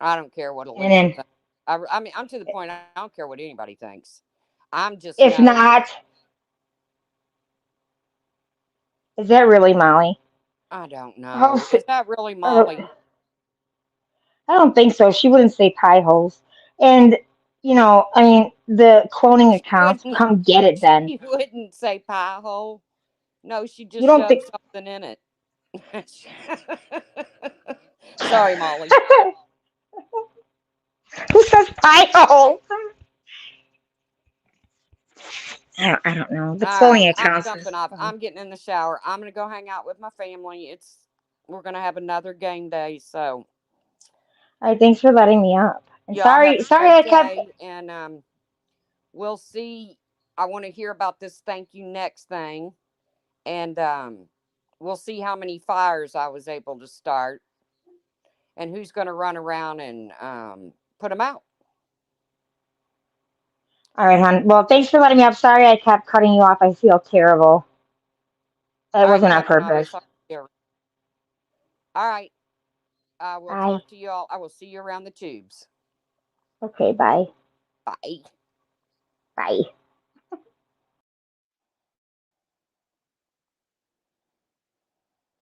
I don't care what Alicia then, thinks. I mean, I'm to the point I don't care what anybody thinks. I'm just. If not, is that really Molly? I don't know. Is that really Molly? I don't think so. She wouldn't say pie holes. And, I mean, the cloning accounts, come get it then. She wouldn't say pie hole. No, she just shoved something in it. Sorry, Molly. Who says pie hole? I don't know. That's All only right, a I'm counselor. jumping off. I'm getting in the shower. I'm gonna go hang out with my family. We're gonna have another game day, so All right, thanks for letting me up. And y'all have a sorry great I kept. day, and we'll see. I want to hear about this thank you next thing, and we'll see how many fires I was able to start, and who's gonna run around and put them out. All right, hon. Well, thanks for letting me up. Sorry I kept cutting you off. I feel terrible. It All right, wasn't on no, no, purpose. it's all here. All right, I will Bye. talk to you all. I will see you around the tubes. Okay, bye. Bye. Bye.